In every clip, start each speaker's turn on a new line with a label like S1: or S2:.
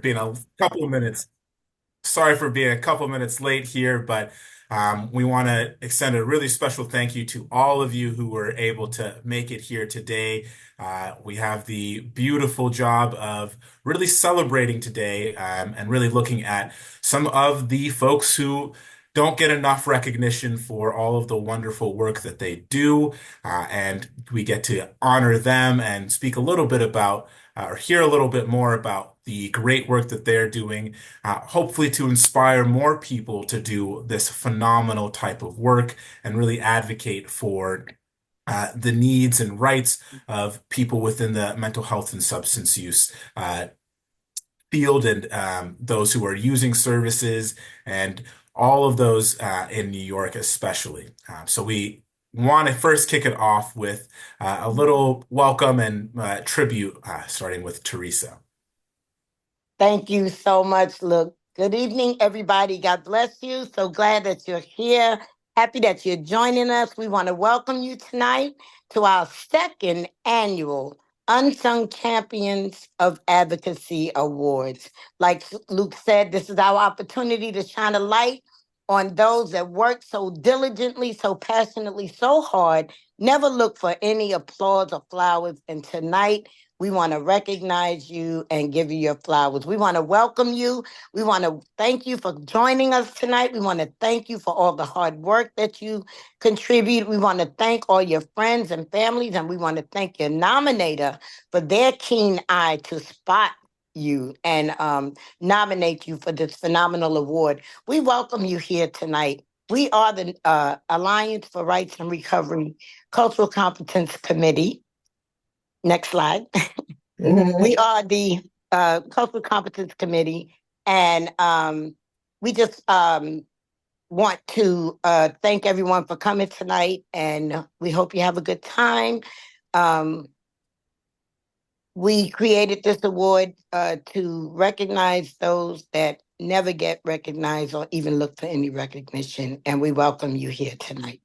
S1: being a couple of minutes. Sorry for being a couple minutes late here, but we want to extend a really special thank you to all of you who were able to make it here today. We have the beautiful job of really celebrating today and really looking at some of the folks who don't get enough recognition for all of the wonderful work that they do. And we get to honor them and speak a little bit about or hear a little bit more about the great work that they're doing, hopefully to inspire more people to do this phenomenal type of work and really advocate for the needs and rights of people within the mental health and substance use field and those who are using services and all of those in New York especially. So we want to first kick it off with a little welcome and tribute, starting with Teresa.
S2: Thank you so much, Luke. Good evening, everybody. God bless you. So glad that you're here. Happy that you're joining us. We want to welcome you tonight to our second annual Unsung Champions of Advocacy Awards. Like Luke said, this is our opportunity to shine a light on those that work so diligently, so passionately, so hard, never look for any applause or flowers. And tonight, we want to recognize you and give you your flowers. We want to welcome you. We want to thank you for joining us tonight. We want to thank you for all the hard work that you contribute. We want to thank all your friends and families, and we want to thank your nominator for their keen eye to spot you and nominate you for this phenomenal award. We welcome you here tonight. We are the Alliance for Rights and Recovery Cultural Competence Committee. Next slide. We are the Cultural Competence Committee, and we just want to thank everyone for coming tonight, and we hope you have a good time. We created this award to recognize those that never get recognized or even look for any recognition, and we welcome you here tonight.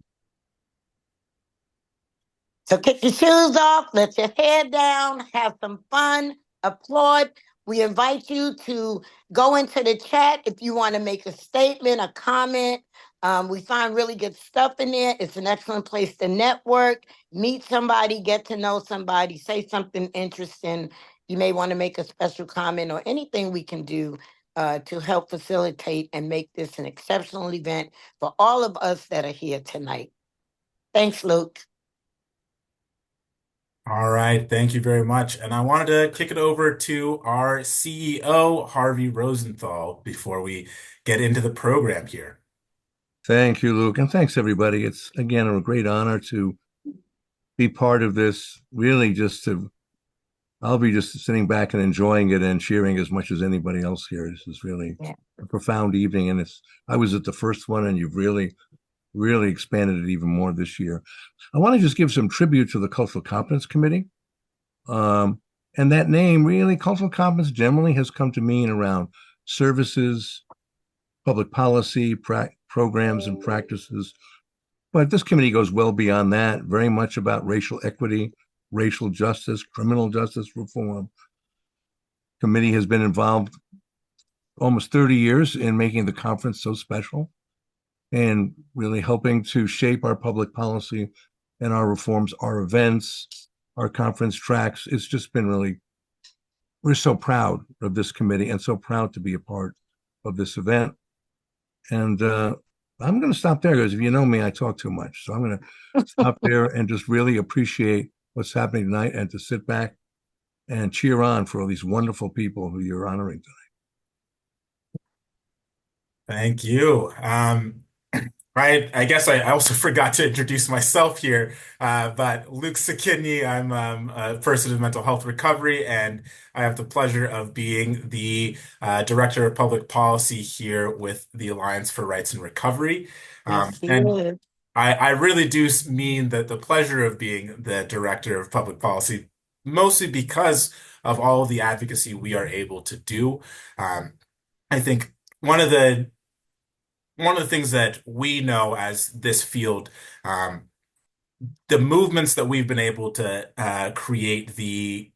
S2: So kick your shoes off, let your hair down, have some fun, applaud. We invite you to go into the chat if you want to make a statement, a comment. We find really good stuff in there. It's an excellent place to network, meet somebody, get to know somebody, say something interesting. You may want to make a special comment or anything we can do to help facilitate and make this an exceptional event for all of us that are here tonight. Thanks, Luke.
S1: All right, thank you very much. And I wanted to kick it over to our CEO, Harvey Rosenthal, before we get into the program here.
S3: Thank you, Luke, and thanks everybody. It's again a great honor to be part of this. Really, I'll be just sitting back and enjoying it and cheering as much as anybody else here. This is really a profound evening, and I was at the first one, and you've really expanded it even more this year. I want to just give some tribute to the Cultural Competence Committee. And that name, really, cultural competence generally has come to mean around services, public policy, programs, and practices. But this committee goes well beyond that, very much about racial equity, racial justice, criminal justice reform. Committee has been involved almost 30 years in making the conference so special and really helping to shape our public policy and our reforms, our events, our conference tracks. It's just been we're so proud of this committee and so proud to be a part of this event. And I'm going to stop there because if you know me, I talk too much. So I'm going to stop there and just really appreciate what's happening tonight and to sit back and cheer on for all these wonderful people who you're honoring tonight.
S1: Thank you. Right. I guess I also forgot to introduce myself here, but Luke Sakidney, I'm a person in mental health recovery, and I have the pleasure of being the Director of Public Policy here with the Alliance for Rights and Recovery. And I really do mean that the pleasure of being the Director of Public Policy, mostly because of all of the advocacy we are able to do. I think one of the things that we know as this field, the movements that we've been able to create, the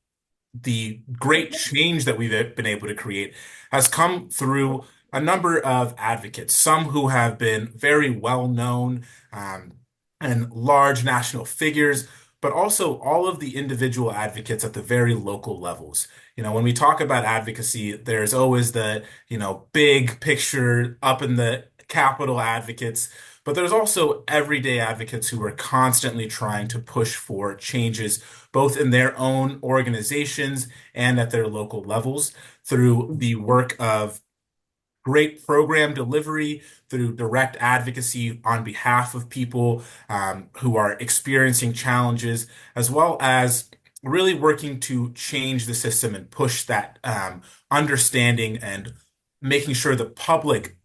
S1: the great change that we've been able to create has come through a number of advocates, some who have been very well known um, and large national figures, but also all of the individual advocates at the very local levels. When we talk about advocacy, there's always the, big picture up in the Capitol advocates, but there's also everyday advocates who are constantly trying to push for changes, both in their own organizations and at their local levels, through the work of great program delivery, through direct advocacy on behalf of people who are experiencing challenges, as well as really working to change the system and push that understanding and making sure the public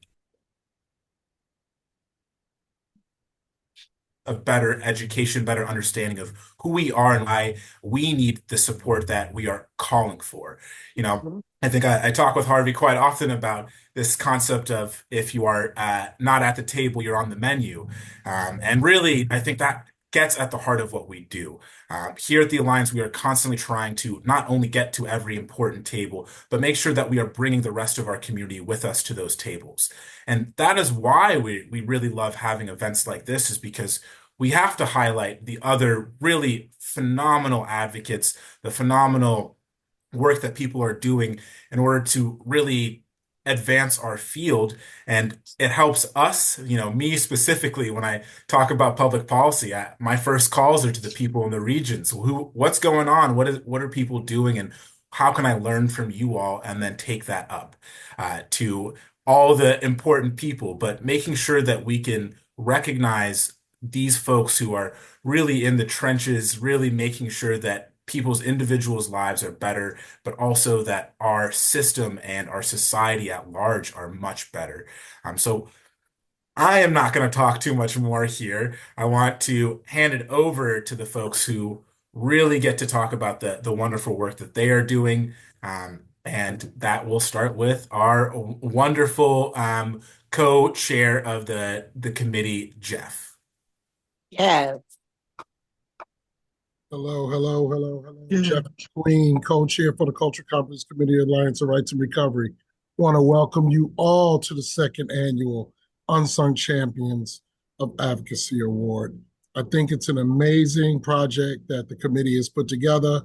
S1: a better education, better understanding of who we are and why we need the support that we are calling for. I think I talk with Harvey quite often about this concept of if you are not at the table, you're on the menu. And really, I think that gets at the heart of what we do. Here at the Alliance, we are constantly trying to not only get to every important table, but make sure that we are bringing the rest of our community with us to those tables. And that is why we really love having events like this, is because we have to highlight the other really phenomenal advocates, the phenomenal work that people are doing in order to really advance our field. And it helps us, me specifically, when I talk about public policy, my first calls are to the people in the regions. What's going on? What are people doing? And how can I learn from you all and then take that up to all the important people, but making sure that we can recognize these folks who are really in the trenches, really making sure that people's individuals' lives are better, but also that our system and our society at large are much better. So I am not going to talk too much more here. I want to hand it over to the folks who really get to talk about the wonderful work that they are doing. And that will start with our wonderful co-chair of the committee, Jeff.
S2: Yes.
S4: Hello, hello, hello, hello. Jeff Queen, co-chair for the Culture Conference Committee Alliance of Rights and Recovery. Want to welcome you all to the second annual Unsung Champions of Advocacy Award. I think it's an amazing project that the committee has put together,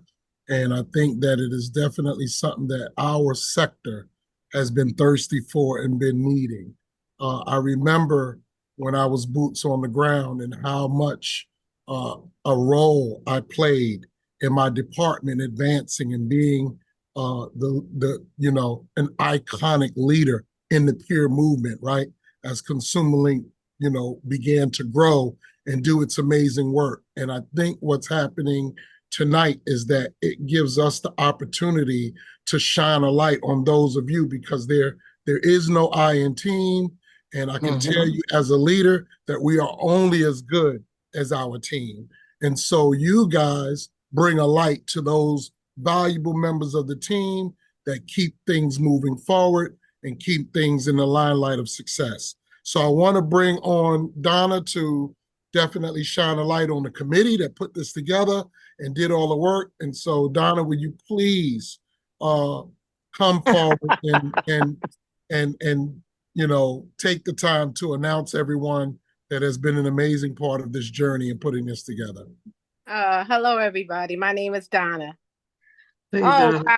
S4: and I think that it is definitely something that our sector has been thirsty for and been needing. I remember when I was boots on the ground and how much uh, a role I played in my department advancing and being the an iconic leader in the peer movement, right? As Consumer Link, began to grow and do its amazing work. And I think what's happening tonight is that it gives us the opportunity to shine a light on those of you, because there is no I in team. And I can tell you as a leader that we are only as good as our team. And so you guys bring a light to those valuable members of the team that keep things moving forward and keep things in the limelight of success. So I want to bring on Donna to definitely shine a light on the committee that put this together and did all the work. And so Donna, will you please come forward and take the time to announce everyone that has been an amazing part of this journey in putting this together.
S5: Hello, everybody. My name is Donna.
S6: Hey, Donna.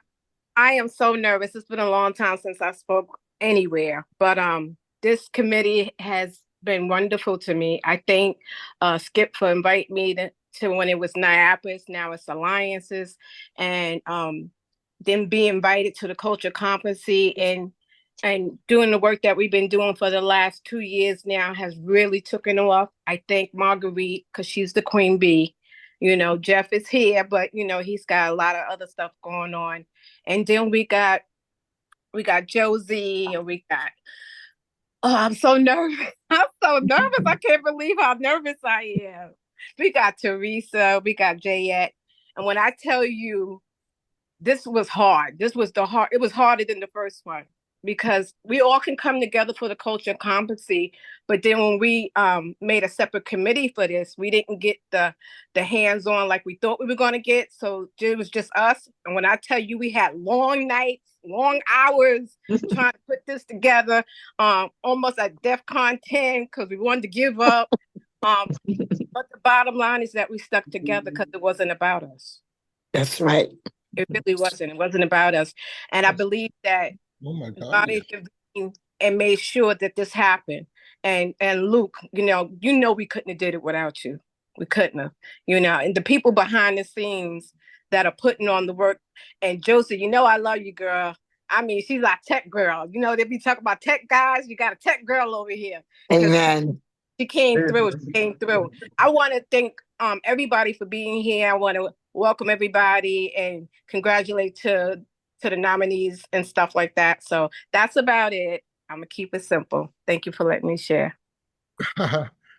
S5: I am so nervous. It's been a long time since I spoke anywhere, but this committee has been wonderful to me. I thank Skip for inviting me to when it was NIAPAS, now it's Alliances, and then be invited to the Culture Competency and doing the work that we've been doing for the last 2 years now has really taken off. I thank Marguerite because she's the queen bee. Jeff is here, but he's got a lot of other stuff going on. And then we got Josie, and I'm so nervous. I'm so nervous. I can't believe how nervous I am. We got Teresa, we got Jayette. And when I tell you, this was hard. It was harder than the first one. because we all can come together for the culture and competency. But then when we made a separate committee for this, we didn't get the hands-on like we thought we were going to get. So it was just us. And when I tell you, we had long nights, long hours trying to put this together, almost at DEFCON 10 because we wanted to give up. But the bottom line is that we stuck together because it wasn't about us.
S2: That's right.
S5: It really wasn't. It wasn't about us. And I believe that
S4: Oh my God.
S5: God intervened and made sure that this happened. And Luke, you know we couldn't have did it without you. We couldn't have, and the people behind the scenes that are putting on the work. And Josie, I love you, girl. I mean, she's our tech girl. They be talking about tech guys. You got a tech girl over here.
S2: Amen.
S5: She came through. She came through. I want to thank everybody for being here. I want to welcome everybody and congratulate to the nominees and stuff like that. So that's about it. I'm gonna keep it simple. Thank you for letting me share.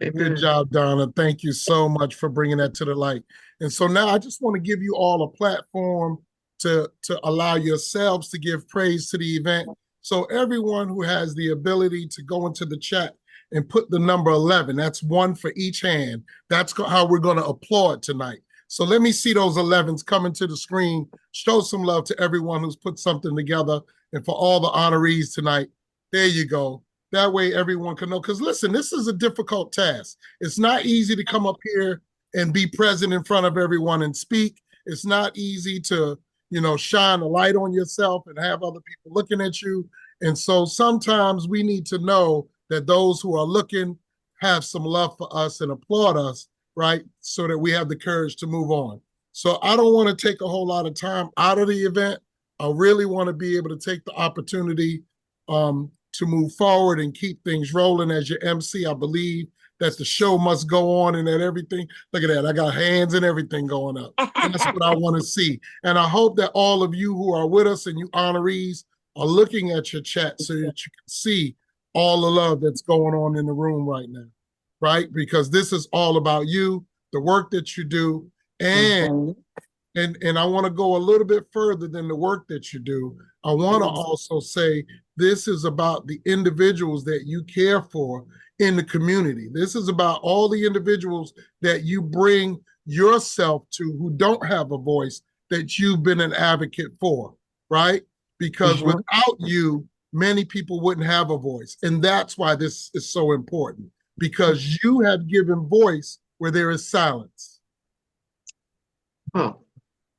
S4: Good job, Donna. Thank you so much for bringing that to the light. And so now I just want to give you all a platform to allow yourselves to give praise to the event. So everyone who has the ability to go into the chat and put the number 11, that's one for each hand. That's how we're going to applaud tonight. So let me see those 11s coming to the screen. Show some love to everyone who's put something together. And for all the honorees tonight, there you go. That way everyone can know. Because listen, this is a difficult task. It's not easy to come up here and be present in front of everyone and speak. It's not easy to, shine a light on yourself and have other people looking at you. And so sometimes we need to know that those who are looking have some love for us and applaud us, right? So that we have the courage to move on. So I don't want to take a whole lot of time out of the event. I really want to be able to take the opportunity to move forward and keep things rolling as your MC. I believe that the show must go on and that everything, look at that, I got hands and everything going up. That's what I want to see. And I hope that all of you who are with us and you honorees are looking at your chat so that you can see all the love that's going on in the room right now, right? Because this is all about you, the work that you do, and I want to go a little bit further than the work that you do. I want to also say this is about the individuals that you care for in the community. This is about all the individuals that you bring yourself to who don't have a voice that you've been an advocate for, right? Because without you, many people wouldn't have a voice. And that's why this is so important, because you have given voice where there is silence.
S6: Oh,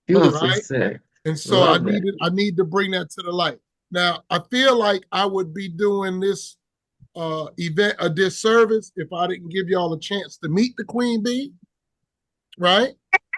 S6: beautiful
S4: right?
S6: said.
S4: And so I need to bring that to the light. Now, I feel like I would be doing this event a disservice if I didn't give y'all a chance to meet the Queen Bee, right?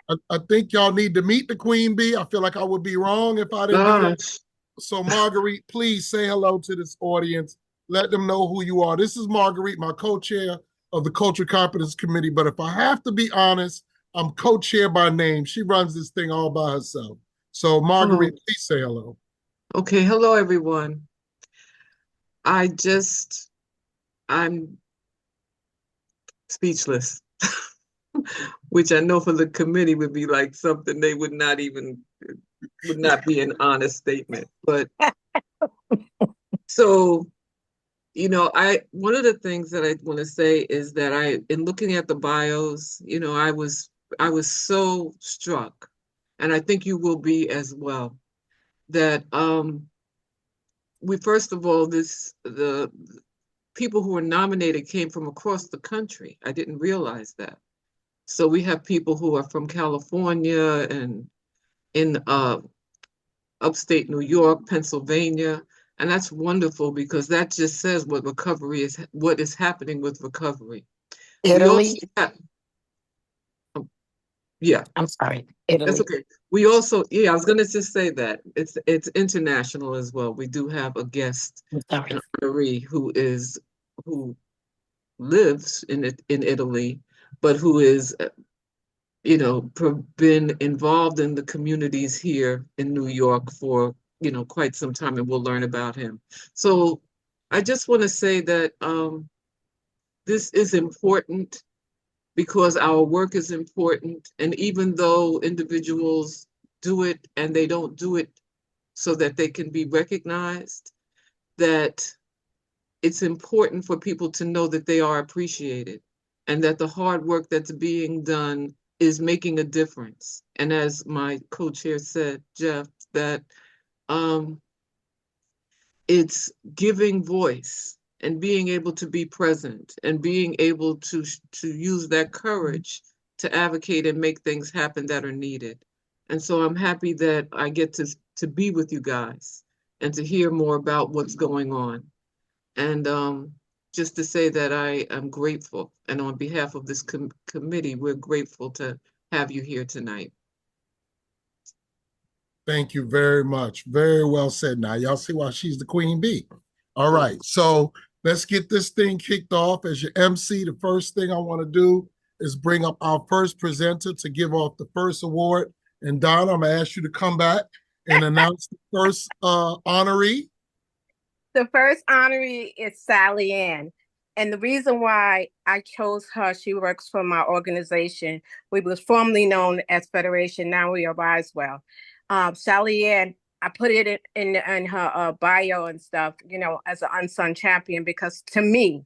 S4: I think y'all need to meet the Queen Bee. I feel like I would be wrong if I didn't do that. So Marguerite, please say hello to this audience. Let them know who you are. This is Marguerite, my co-chair of the Cultural Competence Committee. But if I have to be honest, I'm co-chair by name. She runs this thing all by herself. So Marguerite, please say hello.
S6: Okay, hello everyone. I'm speechless, which I know for the committee would be like something they would not be an honest statement. But so, one of the things that I want to say is that in looking at the bios, I was so struck, and I think you will be as well, that first of all, the people who were nominated came from across the country. I didn't realize that. So we have people who are from California and in upstate New York, Pennsylvania, and that's wonderful because that just says what is happening with recovery.
S2: Italy.
S6: Yeah.
S2: I'm sorry. Italy.
S6: That's okay. We also, I was going to just say that it's international as well. We do have a guest, an honoree who lives in Italy, but who is, been involved in the communities here in New York for, quite some time, and we'll learn about him. So I just want to say that this is important, because our work is important. And even though individuals do it and they don't do it so that they can be recognized, that it's important for people to know that they are appreciated and that the hard work that's being done is making a difference. And as my co-chair said, Jeff, that it's giving voice and being able to be present and being able to use that courage to advocate and make things happen that are needed. And so I'm happy that I get to be with you guys and to hear more about what's going on. And just to say that I am grateful. And on behalf of this committee, we're grateful to have you here tonight.
S4: Thank you very much. Very well said. Now, y'all see why she's the queen bee. All right. So let's get this thing kicked off. As your MC, the first thing I want to do is bring up our first presenter to give off the first award. And Donna, I'm going to ask you to come back and announce the first honoree.
S5: The first honoree is Sally Ann. And the reason why I chose her, she works for my organization. We was formerly known as Federation, now we are Risewell. Sally Ann, I put it in her bio and stuff, you know, as an unsung champion, because to me,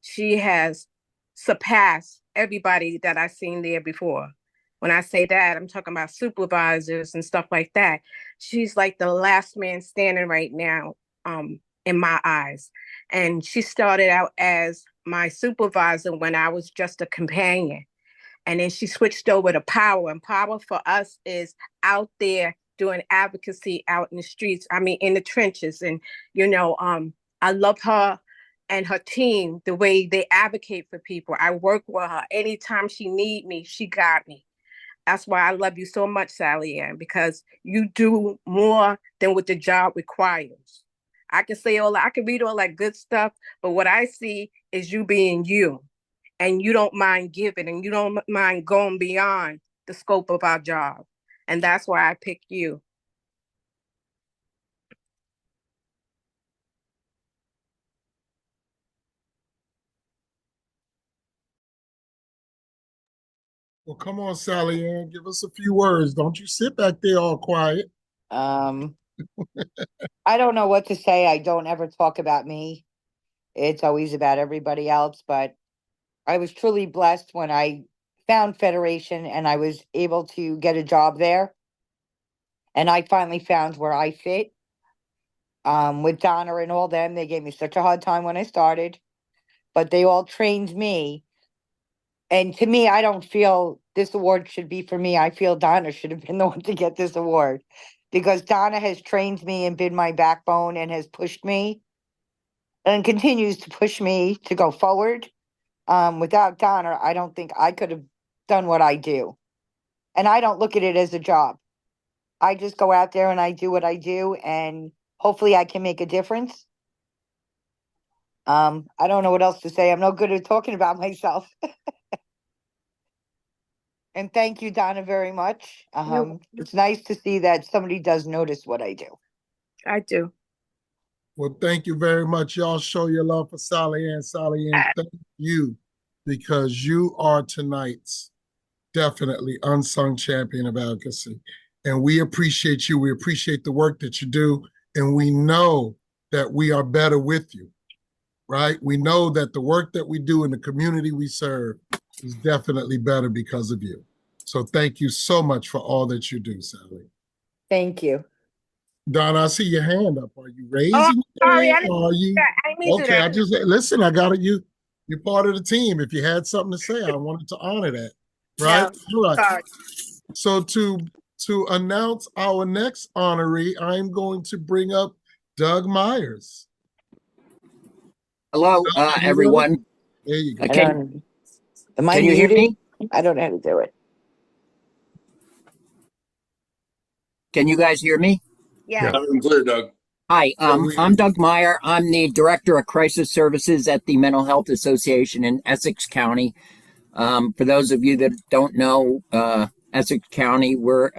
S5: she has surpassed everybody that I've seen there before. When I say that, I'm talking about supervisors and stuff like that. She's like the last man standing right now, in my eyes. And she started out as my supervisor when I was just a companion. And then she switched over to power. And power for us is out there doing advocacy out in the streets. I mean, in the trenches. And, you know, I love her and her team, the way they advocate for people. I work with her. Anytime she need me, she got me. That's why I love you so much, Sally Ann, because you do more than what the job requires. I can say all that, I can read all that good stuff, but what I see is you being you. And you don't mind giving, and you don't mind going beyond the scope of our job. And that's why I picked you.
S4: Well, come on, Sally Ann, give us a few words. Don't you sit back there all quiet.
S7: I don't know what to say. I don't ever talk about me. It's always about everybody else. But I was truly blessed when I found Federation and I was able to get a job there. And I finally found where I fit. With Donna and all them, they gave me such a hard time when I started, but they all trained me. And to me, I don't feel this award should be for me. I feel Donna should have been the one to get this award, because Donna has trained me and been my backbone and has pushed me and continues to push me to go forward. Without Donna, I don't think I could have done what I do. And I don't look at it as a job. I just go out there and I do what I do, and hopefully I can make a difference. I don't know what else to say. I'm no good at talking about myself. And thank you, Donna, very much. It's nice to see that somebody does notice what I do.
S5: I do.
S4: Well, thank you very much. Y'all show your love for Sally Ann. Sally Ann, thank you, because you are tonight's definitely unsung champion of advocacy. And we appreciate you. We appreciate the work that you do. And we know that we are better with you, right? We know that the work that we do in the community we serve is definitely better because of you. So thank you so much for all that you do, Sally.
S7: Thank you.
S4: Donna, I see your hand up. Are you raising
S5: Oh,
S4: your
S5: sorry,
S4: hand? Or are you okay? I just listen. I got it. You're part of the team. If you had something to say, I wanted to honor that. Right?
S5: No,
S4: all right.
S5: sorry.
S4: So to announce our next honoree, I'm going to bring up Doug Myers.
S8: Hello, everyone.
S4: There you go.
S8: Can
S7: you
S8: hear me?
S7: I don't know how to do it.
S8: Can you guys hear me?
S5: Yeah.
S9: Loud and clear, Doug.
S8: Hi, I'm Doug Meyer. I'm the Director of Crisis Services at the Mental Health Association in Essex County. For those of you that don't know, Essex County, we're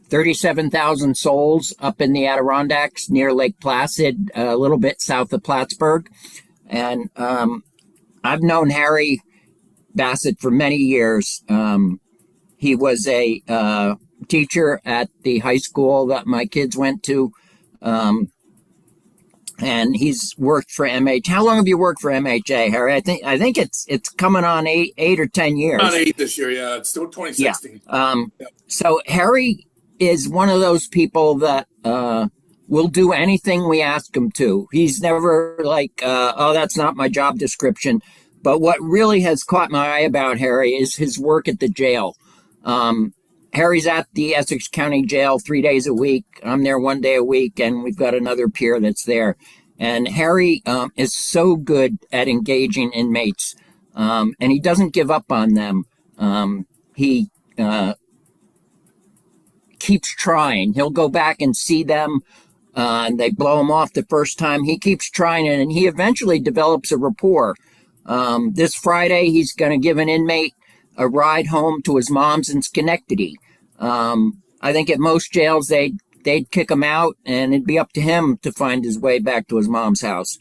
S8: 37,000 souls up in the Adirondacks near Lake Placid, a little bit south of Plattsburgh. And I've known Harry Bassett for many years. He was a teacher at the high school that my kids went to. and he's worked for MH. How long have you worked for MHA, Harry? I think it's coming on eight or 10 years.
S9: Not 8 this year, yeah. It's still
S8: Yeah.
S9: 2016. Yeah.
S8: So Harry is one of those people that will do anything we ask him to. He's never like, oh, that's not my job description. But what really has caught my eye about Harry is his work at the jail. Harry's at the Essex County Jail 3 days a week. I'm there 1 day a week, and we've got another peer that's there. And Harry is so good at engaging inmates, and he doesn't give up on them. He keeps trying. He'll go back and see them, and they blow him off the first time. He keeps trying, and he eventually develops a rapport. This Friday, he's going to give an inmate a ride home to his mom's in Schenectady. I think at most jails, they'd kick him out, and it'd be up to him to find his way back to his mom's house.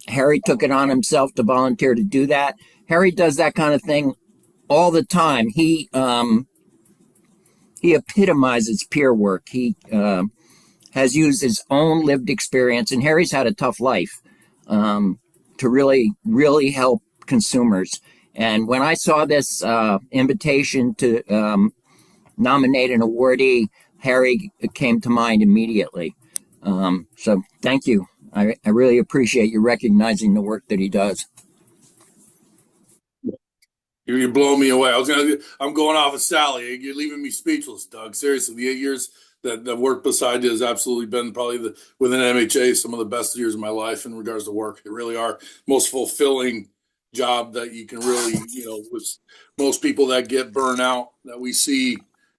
S8: Harry took it on himself to volunteer to do that. Harry does that kind of thing all the time. He epitomizes peer work. He has used his own lived experience, and Harry's had a tough life to really, really help consumers. And when I saw this invitation to nominate an awardee, Harry came to mind immediately. So thank you. I really appreciate you recognizing the work that he does.
S9: You're blowing me away. I'm going off of Sally. You're leaving me speechless, Doug. Seriously, the 8 years that I've worked beside you has absolutely been probably within MHA some of the best years of my life in regards to work. It really are most fulfilling job that you can really, with most people that get burnt out that we see,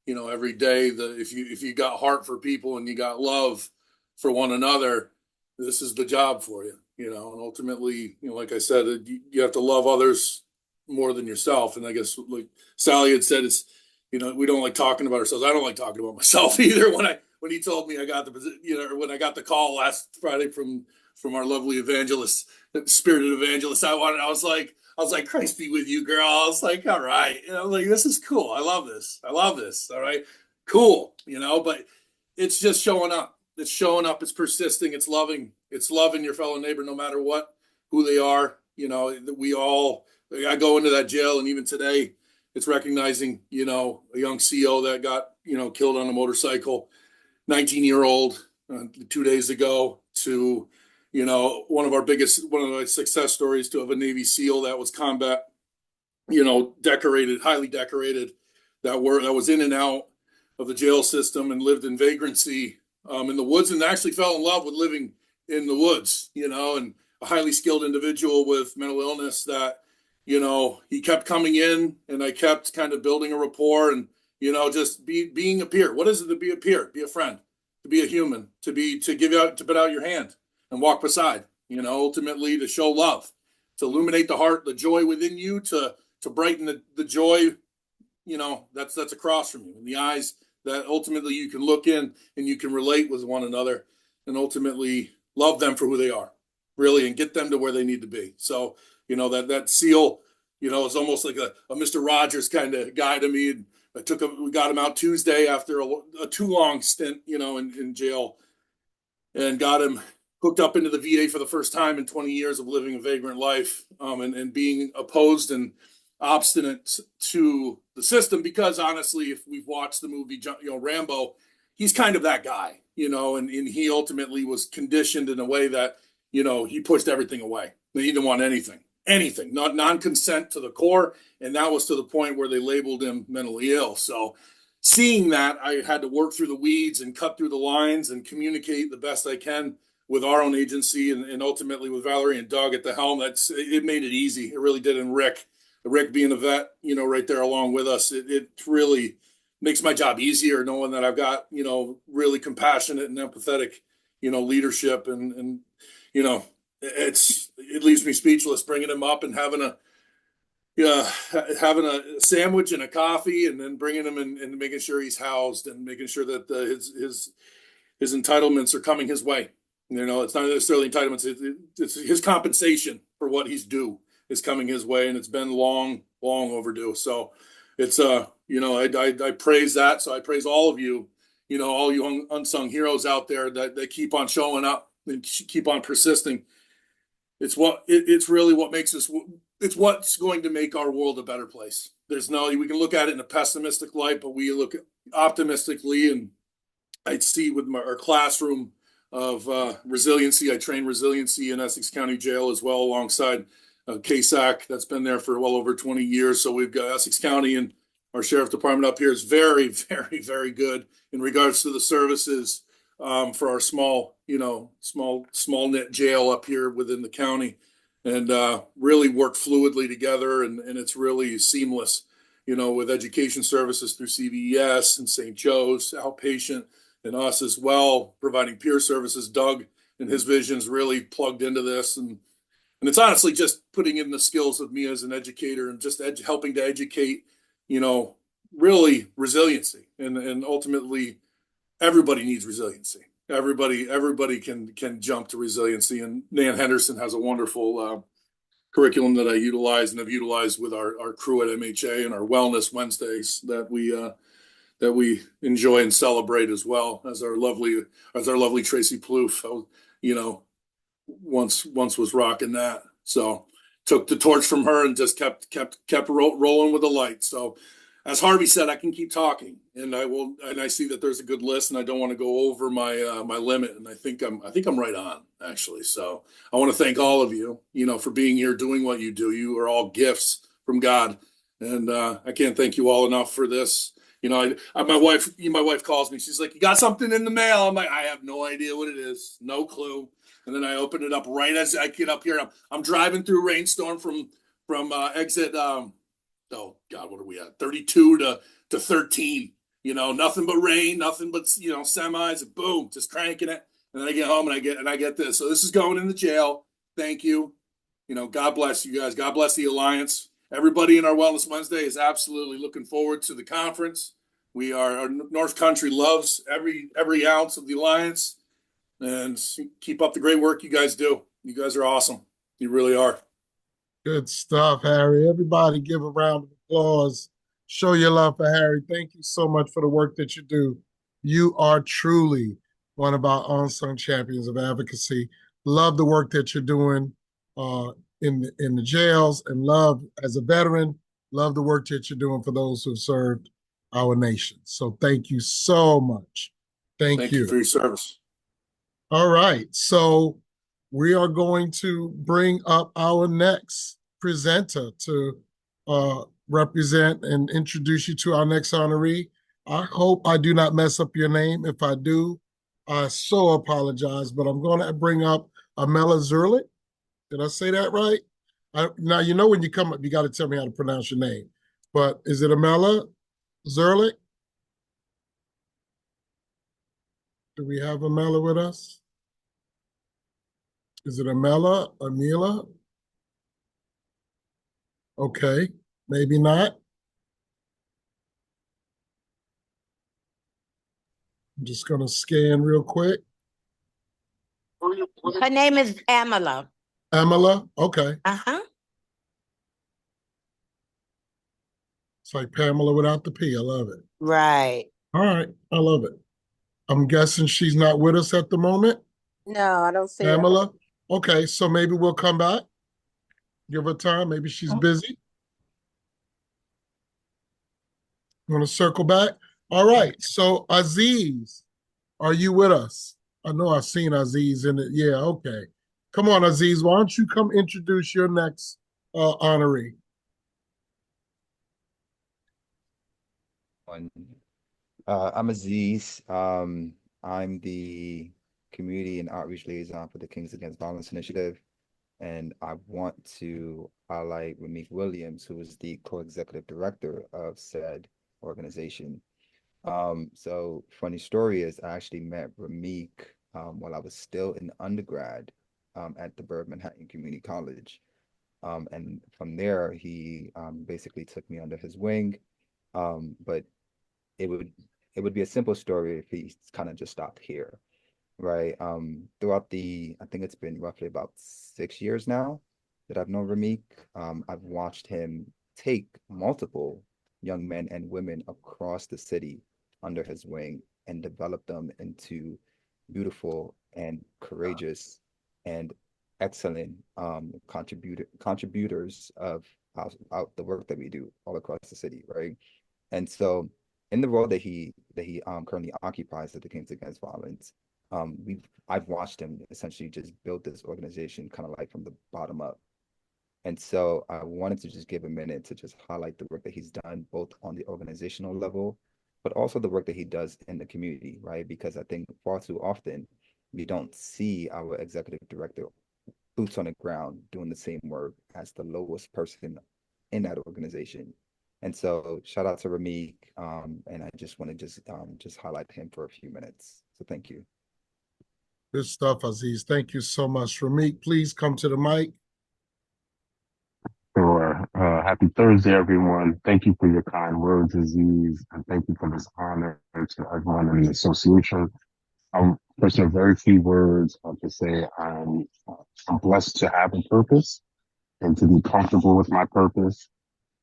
S9: every day. If you got heart for people and you got love for one another, this is the job for you. And ultimately, like I said, you have to love others more than yourself. And I guess like Sally had said, it's, we don't like talking about ourselves. I don't like talking about myself either. When he told me I got the, when I got the call last Friday from our lovely evangelist, spirited evangelist, I was like, Christ be with you, girl. I was like, all right. I was like, this is cool. I love this. All right. Cool. But it's just showing up. It's showing up. It's persisting. It's loving your fellow neighbor, no matter who they are. I go into that jail, and even today, it's recognizing, a young CO that got, killed on a motorcycle, 19-year-old 2 days ago, to, one of my success stories, to have a Navy SEAL that was combat, decorated, highly decorated, that was in and out of the jail system and lived in vagrancy in the woods, and actually fell in love with living in the woods, and a highly skilled individual with mental illness that, he kept coming in, and I kept kind of building a rapport and, just being a peer. What is it to be a peer? Be a friend, to be a human, to put out your hand and walk beside, ultimately to show love, to illuminate the heart, the joy within you, to brighten the joy, that's across from you, in the eyes that ultimately you can look in and you can relate with one another and ultimately love them for who they are, really, and get them to where they need to be. So, that SEAL, is almost like a Mr. Rogers kind of guy to me. And we got him out Tuesday after a too long stint, in jail, and got him hooked up into the VA for the first time in 20 years of living a vagrant life, and being opposed and obstinate to the system, because honestly, if we've watched the movie, Rambo, he's kind of that guy, and he ultimately was conditioned in a way that, he pushed everything away. He didn't want anything, not non-consent to the core. And that was to the point where they labeled him mentally ill. So seeing that, I had to work through the weeds and cut through the lines and communicate the best I can with our own agency, and ultimately with Valerie and Doug at the helm. It made it easy. It really did. And Rick being a vet, right there along with us, it really makes my job easier, knowing that I've got, really compassionate and empathetic, leadership, and it leaves me speechless, bringing him up and having a sandwich and a coffee, and then bringing him in and making sure he's housed and making sure that his entitlements are coming his way. It's not necessarily entitlements. It's his compensation for what he's due is coming his way, and it's been long overdue. So it's I praise that. So I praise all of you, all you unsung heroes out there that keep on showing up, and keep on persisting. It's really what makes us. It's what's going to make our world a better place. We can look at it in a pessimistic light, but we look optimistically, and I see with our classroom of resiliency. I train resiliency in Essex County Jail as well, alongside KSAC that's been there for well over 20 years. So we've got Essex County, and our sheriff department up here is very, very, very good in regards to the services for our small knit jail up here within the county, and really work fluidly together, and it's really seamless. With education services through CVES and St. Joe's, outpatient, and us as well, providing peer services. Doug and his vision's really plugged into this, and it's honestly just putting in the skills of me as an educator and just helping to educate, really resiliency, and ultimately everybody needs resiliency. Everybody can jump to resiliency, and Nan Henderson has a wonderful curriculum that I utilize and have utilized with our crew at MHA and our Wellness Wednesdays that we enjoy and celebrate, as well as our lovely Tracy Plouffe, once was rocking that. So took the torch from her and just kept rolling with the light. So as Harvey said, I can keep talking, and I will. And I see that there's a good list, and I don't want to go over my limit. And I think I'm right on, actually. So I want to thank all of you, for being here, doing what you do. You are all gifts from God, and I can't thank you all enough for this. My wife calls me. She's like, "You got something in the mail?" I'm like, "I have no idea what it is, no clue." And then I open it up right as I get up here. I'm driving through rainstorm from exit. Oh God, what are we at? 32 to 13. Nothing but rain, nothing but semis. And boom, just cranking it. And then I get home and I get this. So this is going in the jail. Thank you. God bless you guys. God bless the Alliance. Everybody in our Wellness Wednesday is absolutely looking forward to the conference. Our North Country loves every ounce of the Alliance, and keep up the great work you guys do. You guys are awesome. You really are.
S4: Good stuff, Harry. Everybody give a round of applause. Show your love for Harry. Thank you so much for the work that you do. You are truly one of our unsung champions of advocacy. Love the work that you're doing in the jails, and love as a veteran, love the work that you're doing for those who've served our nation. So thank you so much. Thank
S9: you for your service.
S4: All right. So we are going to bring up our next presenter to represent and introduce you to our next honoree. I hope I do not mess up your name. If I do, I so apologize, but I'm going to bring up Amela Zerlich. Did I say that right? Now, when you come up, you got to tell me how to pronounce your name. But is it Amela Zerlich? Do we have Amela with us? Is it Amela? Okay, maybe not. I'm just going to scan real quick.
S2: Her name is Amela.
S4: Amela? Okay.
S2: Uh-huh.
S4: It's like Pamela without the P. I love it.
S2: Right.
S4: All right, I love it. I'm guessing she's not with us at the moment.
S5: No, I don't see her.
S4: Pamela? Okay, so maybe we'll come back. Give her time. Maybe she's busy. You want to circle back? All right, so Aziz, are you with us? I know I've seen Aziz in it. Yeah, okay. Come on, Aziz. Why don't you come introduce your next honoree?
S10: I'm Aziz. I'm the community and outreach liaison for the Kings Against Violence Initiative. And I want to highlight Ramik Williams, who is the co-executive director of said organization. So funny story is I actually met Ramik while I was still in undergrad at the Burr Manhattan Community College. And from there, he basically took me under his wing. But it would be a simple story if he kind of just stopped here, right? Throughout I think it's been roughly about 6 years now that I've known Ramik. I've watched him take multiple young men and women across the city under his wing and develop them into beautiful and courageous and excellent contributors of the work that we do all across the city, right? And so in the role that he currently occupies at the Kings Against Violence, I've watched him essentially just build this organization kind of like from the bottom up. And so I wanted to just give a minute to just highlight the work that he's done, both on the organizational level, but also the work that he does in the community, right? Because I think far too often we don't see our executive director boots on the ground doing the same work as the lowest person in that organization. And so shout out to Ramik, and I just want to just highlight him for a few minutes. So thank you.
S4: Good stuff, Aziz. Thank you so much. Ramik, please come to the mic.
S11: Sure. Happy Thursday, everyone. Thank you for your kind words, Aziz, and thank you for this honor to everyone in the association. First, a very few words to say I'm blessed to have a purpose and to be comfortable with my purpose.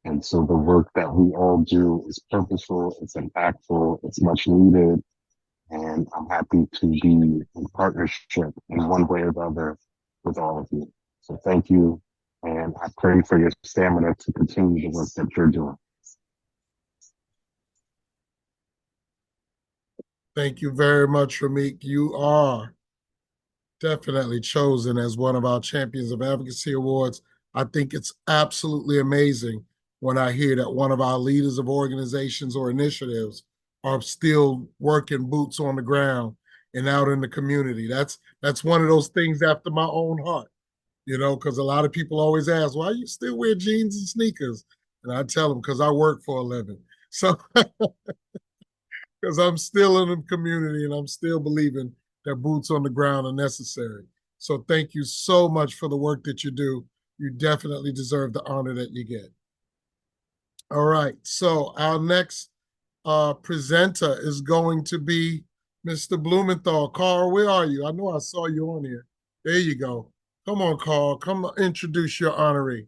S11: And so the work that we all do is purposeful, it's impactful, it's much needed, and I'm happy to be in partnership in one way or the other with all of you. So thank you, and I pray for your stamina to continue the work that you're doing.
S4: Thank you very much, Ramik. You are definitely chosen as one of our Champions of Advocacy Awards. I think it's absolutely amazing when I hear that one of our leaders of organizations or initiatives are still working boots on the ground and out in the community. That's one of those things after my own heart, because a lot of people always ask, why you still wear jeans and sneakers? And I tell them, because I work for a living. So because I'm still in the community and I'm still believing that boots on the ground are necessary. So thank you so much for the work that you do. You definitely deserve the honor that you get. All right. So our next presenter is going to be Mr. Blumenthal. Carl, where are you? I know I saw you on here. There you go. Come on, Carl. Come introduce your honoree.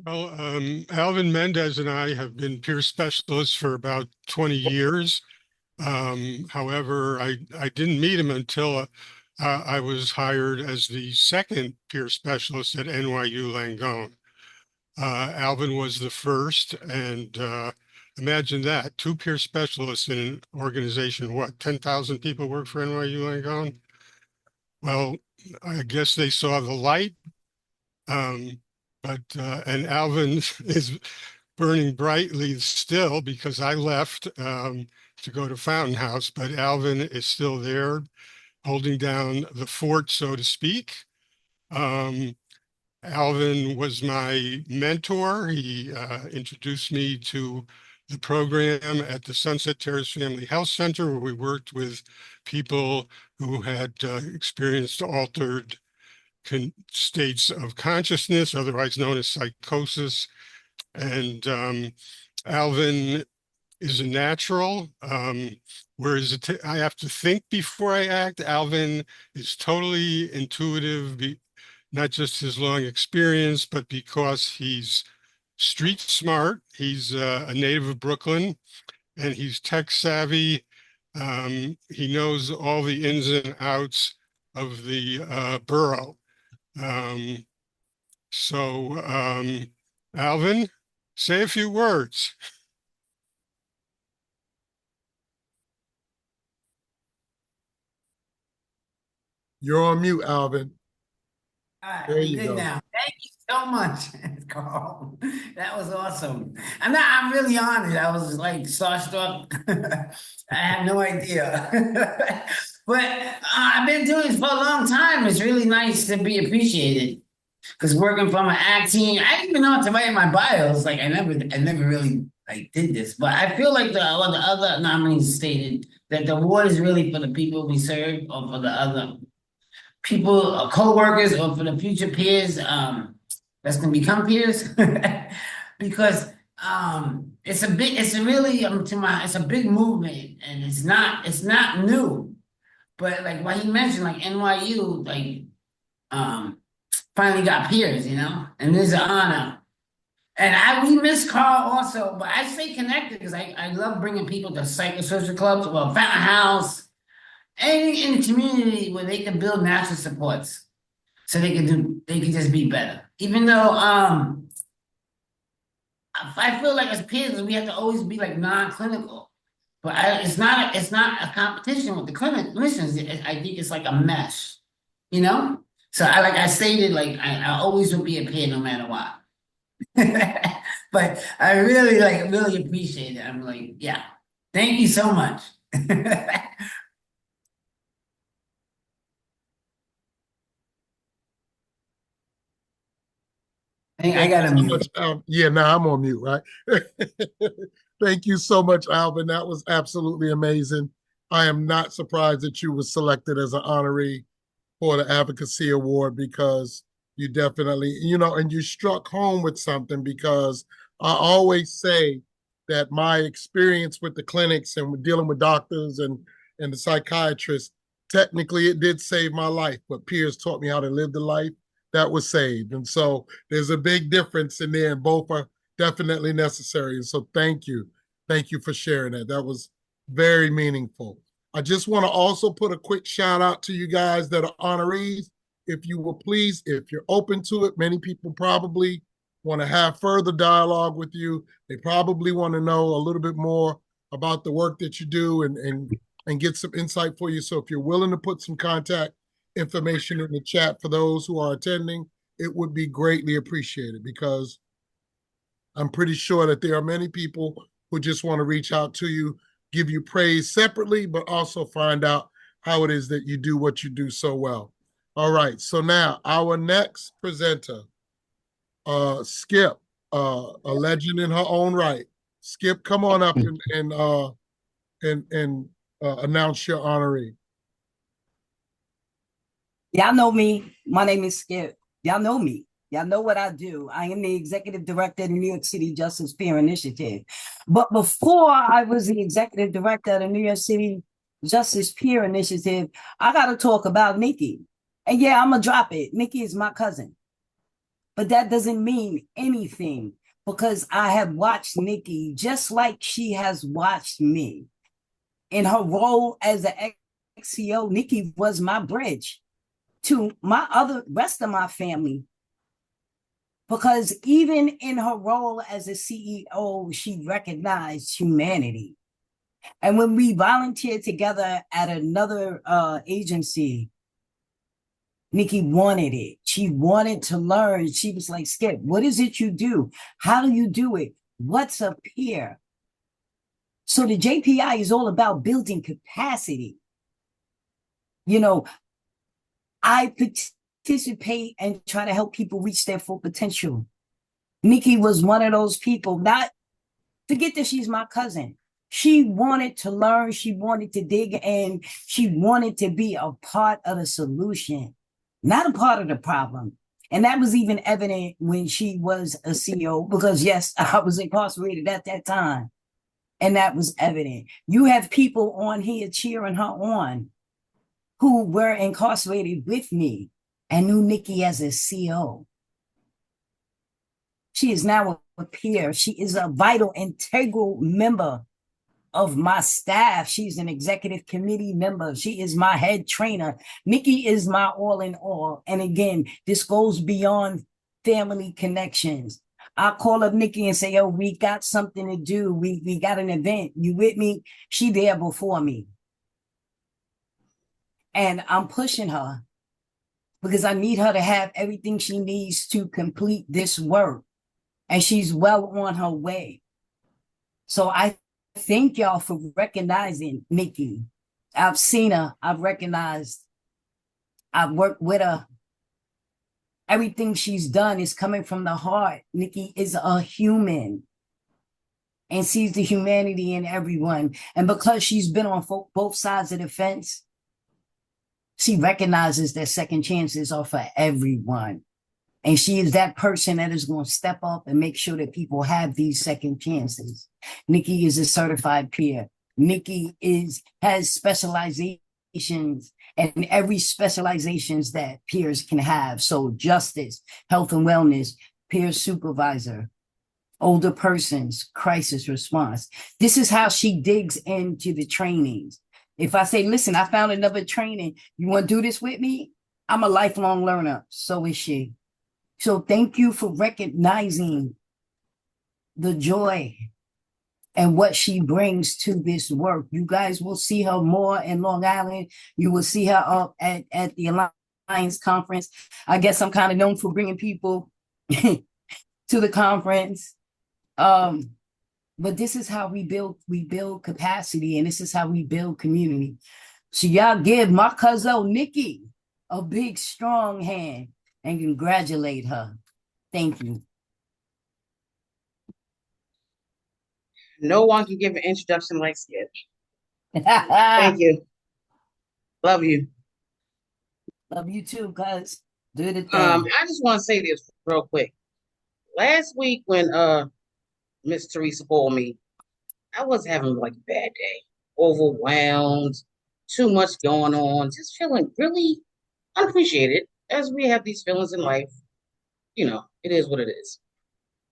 S12: Well, Alvin Mendez and I have been peer specialists for about 20 years. However, I didn't meet him until I was hired as the second peer specialist at NYU Langone. Alvin was the first, and imagine that, two peer specialists in an organization, what, 10,000 people work for NYU Langone? Well, I guess they saw the light. And Alvin is burning brightly still because I left to go to Fountain House, but Alvin is still there holding down the fort, so to speak. Alvin was my mentor. He introduced me to the program at the Sunset Terrace Family Health Center, where we worked with people who had experienced altered states of consciousness, otherwise known as psychosis. And Alvin is a natural, whereas I have to think before I act. Alvin is totally intuitive, not just his long experience, but because he's street smart. He's a native of Brooklyn, and he's tech savvy. He knows all the ins and outs of the borough. Alvin, say a few words.
S4: You're on mute, Alvin.
S13: All right,
S4: There you
S13: good
S4: go.
S13: now. Thank you so much, Carl. That was awesome. I'm really honored. I was like starstruck. I have no idea. But I've been doing this for a long time. It's really nice to be appreciated. Because working from an act team, I didn't even know how to write in my bios. Like I never really like did this. But I feel like the other nominees stated that the award is really for the people we serve or for the other people, co-workers, or for the future peers that's gonna become peers. Because it's a big movement and it's not new. But like what he mentioned, like NYU, like finally got peers, and there's an honor. And we miss Carl also, but I stay connected because I love bringing people to psychosocial clubs, well, Fountain House, anything in the community where they can build natural supports so they can just be better. Even though I feel like as peers we have to always be like non-clinical. But it's not a competition with the clinicians. I think it's like a mesh, you know? So I stated, like I always will be a peer no matter what. But I really really appreciate it. I'm like, yeah, thank you so much. I
S4: Thank you
S13: gotta
S4: so
S13: mute.
S4: much. Yeah, now I'm on mute, right? Thank you so much, Alvin. That was absolutely amazing. I am not surprised that you were selected as an honoree for the Advocacy Award because you definitely, and you struck home with something because I always say that my experience with the clinics and with dealing with doctors and the psychiatrists, technically it did save my life, but peers taught me how to live the life that was saved. And so there's a big difference in there, and both are definitely necessary. And so thank you. Thank you for sharing that. That was very meaningful. I just want to also put a quick shout out to you guys that are honorees. If you will please, if you're open to it, many people probably want to have further dialogue with you. They probably want to know a little bit more about the work that you do and get some insight for you. So if you're willing to put some contact information in the chat for those who are attending, it would be greatly appreciated because I'm pretty sure that there are many people who just want to reach out to you, give you praise separately, but also find out how it is that you do what you do so well. All right, so now our next presenter, Skip, a legend in her own right. Skip, come on up and announce your honoree.
S14: Y'all know me. My name is Skip. Y'all know me. Y'all know what I do. I am the executive director of the New York City Justice Peer Initiative. But before I was the executive director of the New York City Justice Peer Initiative, I got to talk about Nikki. And yeah, I'm going to drop it. Nikki is my cousin. But that doesn't mean anything because I have watched Nikki just like she has watched me. In her role as an ex-CEO, Nikki was my bridge to my rest of my family. Because even in her role as a CEO, she recognized humanity. And when we volunteered together at another agency, Nikki wanted it. She wanted to learn. She was like, Skip, what is it you do? How do you do it? What's a peer? So the JPI is all about building capacity. I participate and try to help people reach their full potential. Nikki was one of those people, not forget that she's my cousin. She wanted to learn, she wanted to dig in, she wanted to be a part of the solution, not a part of the problem. And that was even evident when she was a CEO, because yes, I was incarcerated at that time. And that was evident. You have people on here cheering her on who were incarcerated with me and knew Nikki as a CO. She is now a peer. She is a vital, integral member of my staff. She's an executive committee member. She is my head trainer. Nikki is my all in all. And again, this goes beyond family connections. I call up Nikki and say, yo, we got something to do. We got an event. You with me? She there before me. And I'm pushing her because I need her to have everything she needs to complete this work. And she's well on her way. So I thank y'all for recognizing Nikki. I've seen her. I've recognized. I've worked with her. Everything she's done is coming from the heart. Nikki is a human and sees the humanity in everyone. And because she's been on both sides of the fence, she recognizes that second chances are for everyone. And she is that person that is going to step up and make sure that people have these second chances. Nikki is a certified peer. Nikki has specializations and every specializations that peers can have. So justice, health and wellness, peer supervisor, older persons, crisis response. This is how she digs into the trainings. If I say, listen, I found another training, you want to do this with me? I'm a lifelong learner. So is she. So thank you for recognizing the joy and what she brings to this work. You guys will see her more in Long Island. You will see her up at the Alliance Conference. I guess I'm kind of known for bringing people to the conference. But this is how we build capacity, and this is how we build community. So y'all give my cousin Nikki a big, strong hand and congratulate her. Thank you.
S15: No one can give an introduction like Skip. Thank you. Love you.
S14: Love you too, cuz. Do the thing.
S15: I just want to say this real quick. Last week when Miss Teresa called me, I was having like a bad day, overwhelmed, too much going on, just feeling really unappreciated. As we have these feelings in life, you know, it is what it is.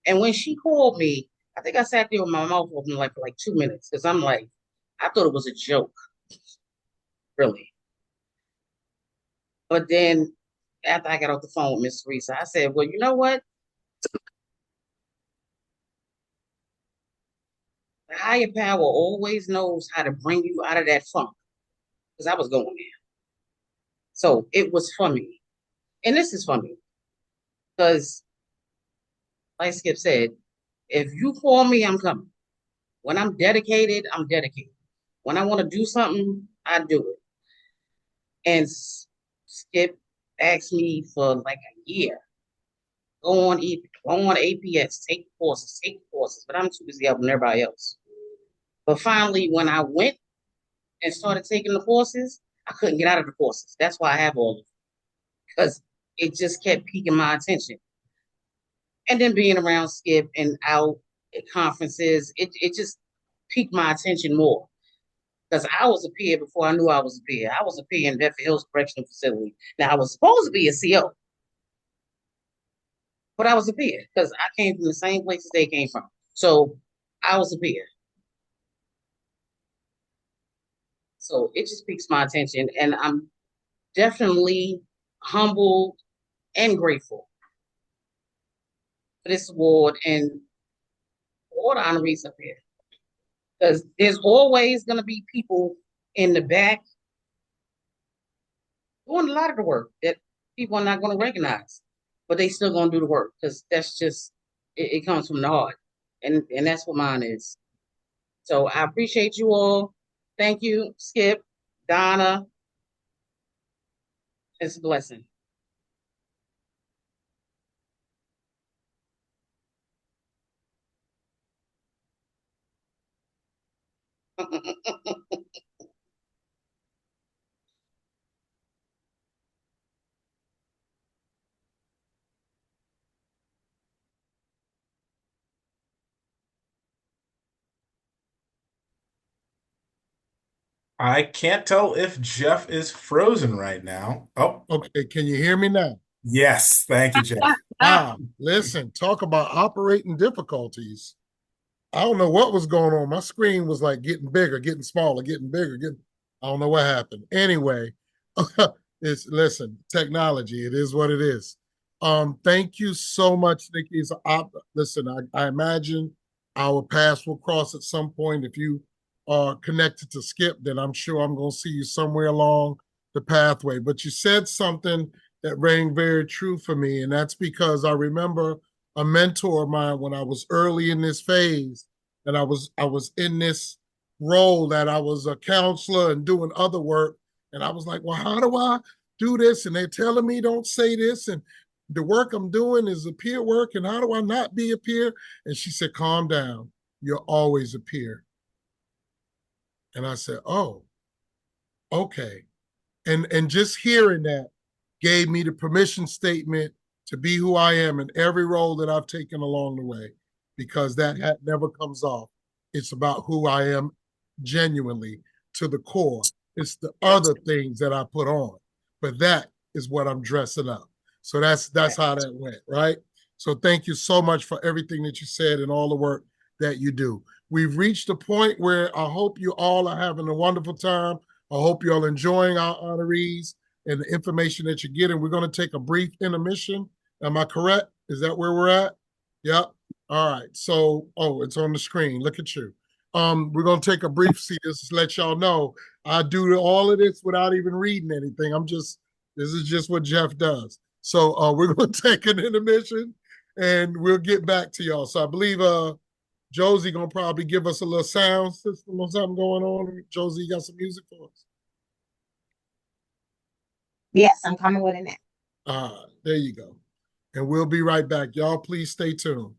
S15: And when she called me, I think I sat there with my mouth open like for like 2 minutes because I'm like, I thought it was a joke, really. But then after I got off the phone with Miss Teresa, I said, well, you know what? The higher power always knows how to bring you out of that funk because I was going there. So it was for me. And this is for me because, like Skip said, if you call me, I'm coming. When I'm dedicated, I'm dedicated. When I want to do something, I do it. And Skip asked me for like a year. Go on APS, take the courses, but I'm too busy helping everybody else. But finally, when I went and started taking the courses, I couldn't get out of the courses. That's why I have all of them, because it just kept piquing my attention. And then being around Skip and out at conferences, it just piqued my attention more. Because I was a peer before I knew I was a peer. I was a peer in Bedford Hills Correctional Facility. Now, I was supposed to be a CO, but I was a peer because I came from the same places they came from. So I was a peer. So it just piques my attention. And I'm definitely humbled and grateful for this award and all the honorees up here. Because there's always going to be people in the back doing a lot of the work that people are not going to recognize, but they still going to do the work because that's just, it comes from the heart. And that's what mine is. So I appreciate you all. Thank you, Skip, Donna. It's a blessing.
S1: I can't tell if Jeff is frozen right now. Oh,
S4: Okay, can you hear me now?
S1: yes. Thank you, Jeff.
S4: Wow, listen, talk about operating difficulties. I don't know what was going on. My screen was like getting bigger, getting smaller, getting bigger, getting I don't know what happened. Anyway, it's listen, technology, it is what it is. Thank you so much, Nikki. Listen, I imagine our paths will cross at some point. If you are connected to Skip, then I'm sure I'm gonna see you somewhere along the pathway. But you said something that rang very true for me, and that's because I remember a mentor of mine when I was early in this phase, and I was in this role that I was a counselor and doing other work, and I was like, well, how do I do this? And they're telling me don't say this, and the work I'm doing is a peer work, and how do I not be a peer? And she said, calm down, you're always a peer. And I said, oh, okay. And just hearing that gave me the permission statement to be who I am in every role that I've taken along the way, because that hat never comes off. It's about who I am genuinely to the core. It's the other things that I put on, but that is what I'm dressing up. So that's how that went, right? So thank you so much for everything that you said and all the work that you do. We've reached a point where I hope you all are having a wonderful time. I hope you all enjoying our honorees and the information that you're getting. We're going to take a brief intermission. Am I correct? Is that where we're at? Yep. All right. So, oh, it's on the screen. Look at you. We're going to take a brief seat. Just to let y'all know, I do all of this without even reading anything. This is just what Jeff does. So we're going to take an intermission and we'll get back to y'all. So I believe Josie gonna probably give us a little sound system or something going on. Josie, you got some music for us?
S15: Yes, I'm coming with it now.
S4: There you go. And we'll be right back. Y'all, please stay tuned.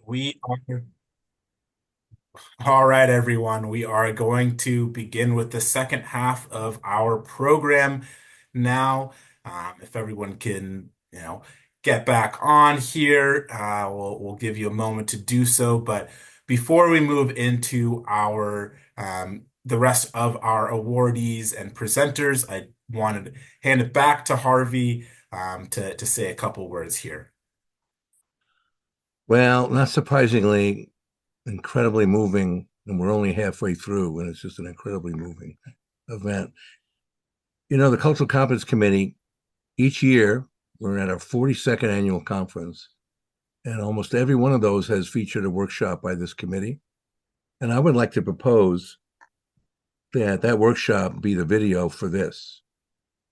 S1: We are all right, everyone. We are going to begin with the second half of our program now. If everyone can, get back on here, we'll give you a moment to do so. But before we move into our the rest of our awardees and presenters, I wanted to hand it back to Harvey to say a couple words here.
S3: Well, not surprisingly, incredibly moving, and we're only halfway through, and it's just an incredibly moving event. The Cultural Competence Committee, each year, we're at our 42nd annual conference, and almost every one of those has featured a workshop by this committee. And I would like to propose that that workshop be the video for this.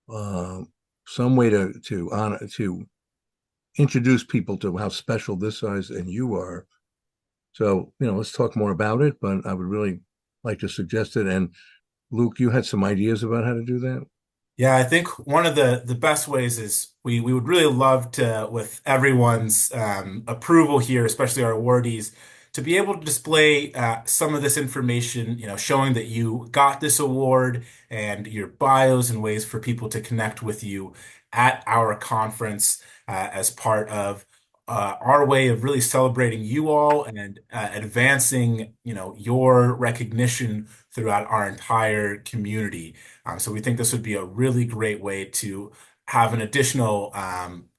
S3: Some way to honor, to introduce people to how special this is and you are. So, let's talk more about it, but I would really like to suggest it. And Luke, you had some ideas about how to do that?
S1: Yeah, I think one of the best ways is we would really love to, with everyone's approval here, especially our awardees, to be able to display some of this information, showing that you got this award and your bios and ways for people to connect with you at our conference as part of our way of really celebrating you all and advancing, your recognition throughout our entire community. So we think this would be a really great way to have an additional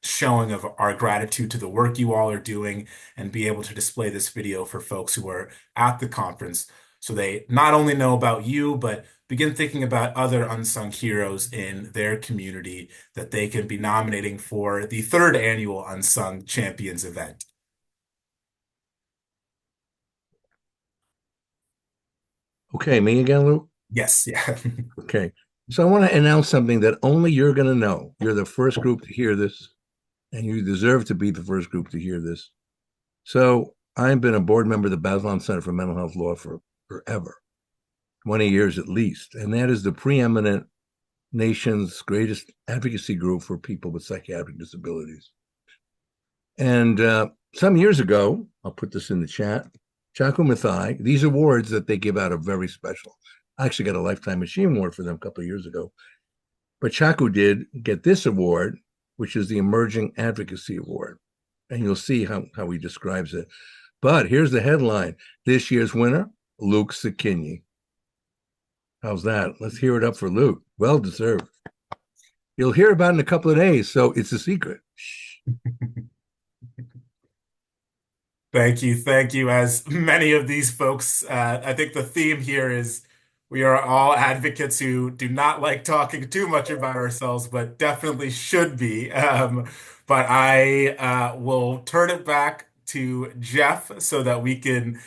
S1: showing of our gratitude to the work you all are doing and be able to display this video for folks who are at the conference so they not only know about you, but begin thinking about other unsung heroes in their community that they can be nominating for the third annual Unsung Champions event.
S3: Okay, me again, Luke?
S1: Yes, yeah.
S3: Okay. So I want to announce something that only you're going to know. You're the first group to hear this, and you deserve to be the first group to hear this. So I've been a board member of the Bazelon Center for Mental Health Law for forever, 20 years at least. And that is the preeminent nation's greatest advocacy group for people with psychiatric disabilities. And some years ago, I'll put this in the chat, Chaco Mathai, these awards that they give out are very special. I actually got a Lifetime Machine Award for them a couple of years ago. But Chaco did get this award, which is the Emerging Advocacy Award. And you'll see how he describes it. But here's the headline. This year's winner, Luke Sakini. How's that? Let's hear it up for Luke. Well deserved. You'll hear about it in a couple of days, so it's a secret.
S1: Thank you. Thank you. As many of these folks, I think the theme here is we are all advocates who do not like talking too much about ourselves, but definitely should be. But I will turn it back to Jeff so that we can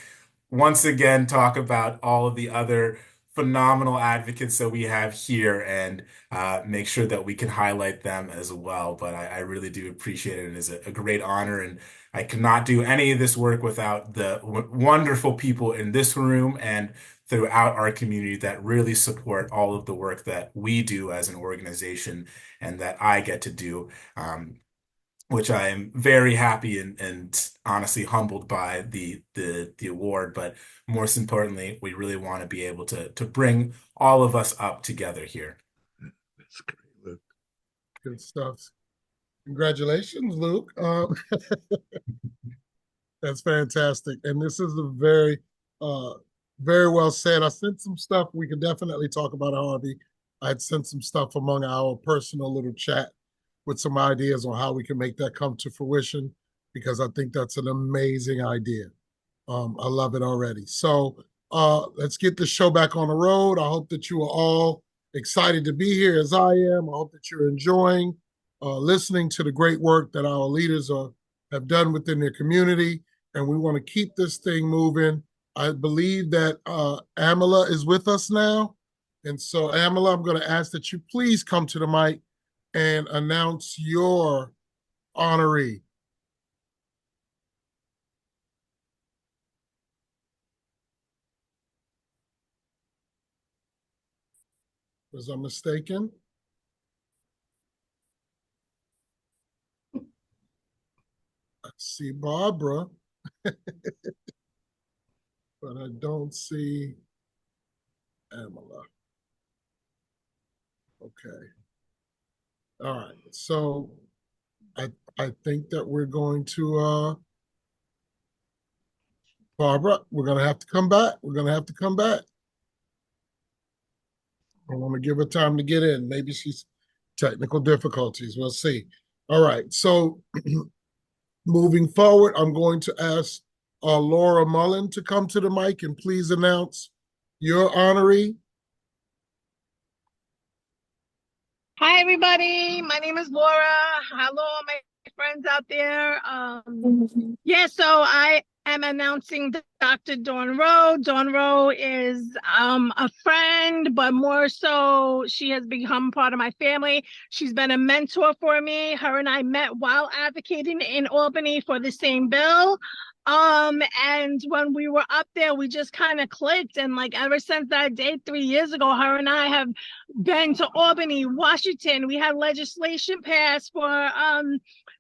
S1: once again talk about all of the other phenomenal advocates that we have here and make sure that we can highlight them as well. But I really do appreciate it. It is a great honor, and I cannot do any of this work without the wonderful people in this room and throughout our community that really support all of the work that we do as an organization and that I get to do. Which I am very happy and honestly humbled by the award. But most importantly, we really want to be able to bring all of us up together here.
S3: That's great, Luke.
S4: Good stuff. Congratulations, Luke. That's fantastic. And this is a very well said. I sent some stuff. We could definitely talk about it, Harvey. I had sent some stuff among our personal little chat with some ideas on how we can make that come to fruition, because I think that's an amazing idea. I love it already. So let's get the show back on the road. I hope that you are all excited to be here as I am. I hope that you're enjoying listening to the great work that our leaders have done within their community. And we want to keep this thing moving. I believe that Amala is with us now. And so, Amala, I'm going to ask that you please come to the mic and announce your honoree. Was I mistaken? I see Barbara, but I don't see Amala. Okay. All right. So I think that we're going to Barbara, we're gonna have to come back. We're gonna have to come back. I want to give her time to get in. Maybe she's technical difficulties. We'll see. All right. So moving forward, I'm going to ask Laura Mullen to come to the mic and please announce your honoree.
S16: Hi, everybody. My name is Laura. Hello, my friends out there. Yeah, so I am announcing Dr. Dawn Rowe. Dawn Rowe is a friend, but more so, she has become part of my family. She's been a mentor for me. Her and I met while advocating in Albany for the same bill. And when we were up there, we just kind of clicked. And like ever since that day 3 years ago, her and I have been to Albany, Washington. We had legislation passed for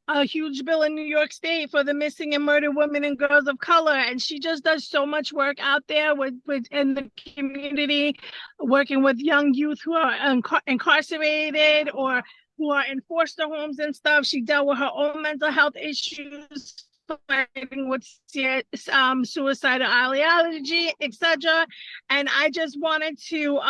S16: a huge bill in New York State for the missing and murdered women and girls of color. And she just does so much work out there with in the community, working with young youth who are incarcerated or who are in foster homes and stuff. She dealt with her own mental health issues, fighting with suicidal ideology, etc. And I just wanted to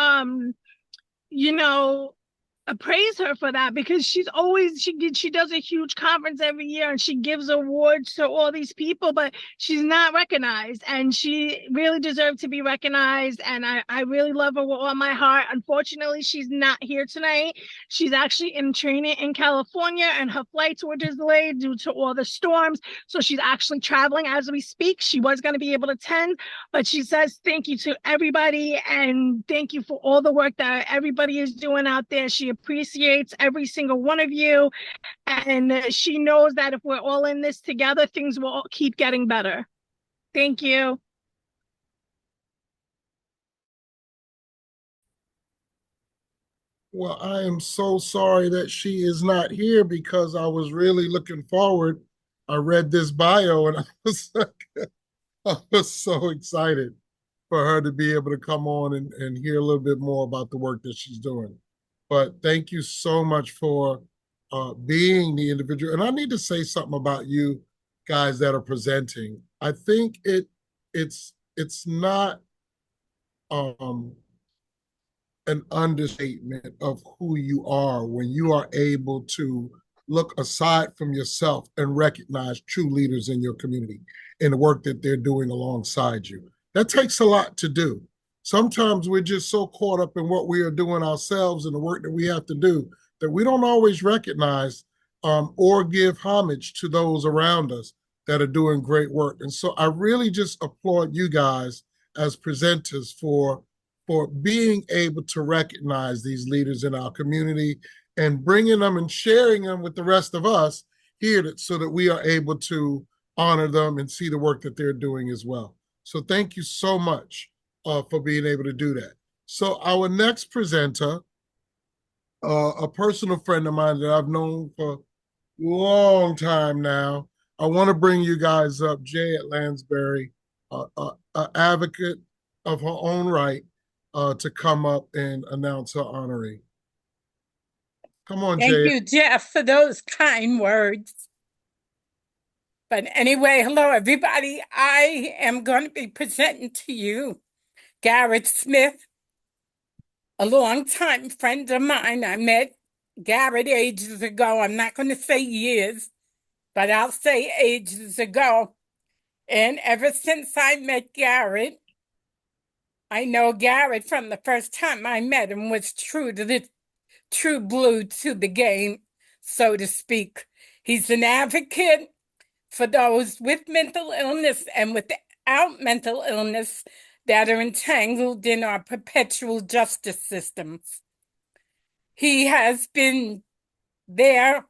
S16: praise her for that, because she's always she does a huge conference every year and she gives awards to all these people, but she's not recognized, and she really deserved to be recognized. And I really love her with all my heart. Unfortunately, she's not here tonight. She's actually in training in California and her flights were delayed due to all the storms, so she's actually traveling as we speak. She was going to be able to attend, but she says thank you to everybody and thank you for all the work that everybody is doing out there. She appreciates every single one of you, and she knows that if we're all in this together, things will keep getting better. Thank you.
S4: Well, I am so sorry that she is not here, because I was really looking forward. I read this bio and I was so excited for her to be able to come on and hear a little bit more about the work that she's doing. But thank you so much for being the individual. And I need to say something about you guys that are presenting. I think it's not an understatement of who you are when you are able to look aside from yourself and recognize true leaders in your community and the work that they're doing alongside you. That takes a lot to do. Sometimes we're just so caught up in what we are doing ourselves and the work that we have to do that we don't always recognize or give homage to those around us that are doing great work. And so I really just applaud you guys as presenters for being able to recognize these leaders in our community and bringing them and sharing them with the rest of us here so that we are able to honor them and see the work that they're doing as well. So thank you so much. for being able to do that. So our next presenter, a personal friend of mine that I've known for a long time now. I want to bring you guys up, Jay at Lansbury, an advocate of her own right, to come up and announce her honoree. Come on,
S17: Thank
S4: Jay.
S17: you, Jeff, for those kind words. But anyway, hello, everybody. I am going to be presenting to you Garrett Smith, a longtime friend of mine. I met Garrett ages ago. I'm not going to say years, but I'll say ages ago. And ever since I met Garrett, I know Garrett from the first time I met him was true to the true blue to the game, so to speak. He's an advocate for those with mental illness and without mental illness that are entangled in our perpetual justice systems. He has been there,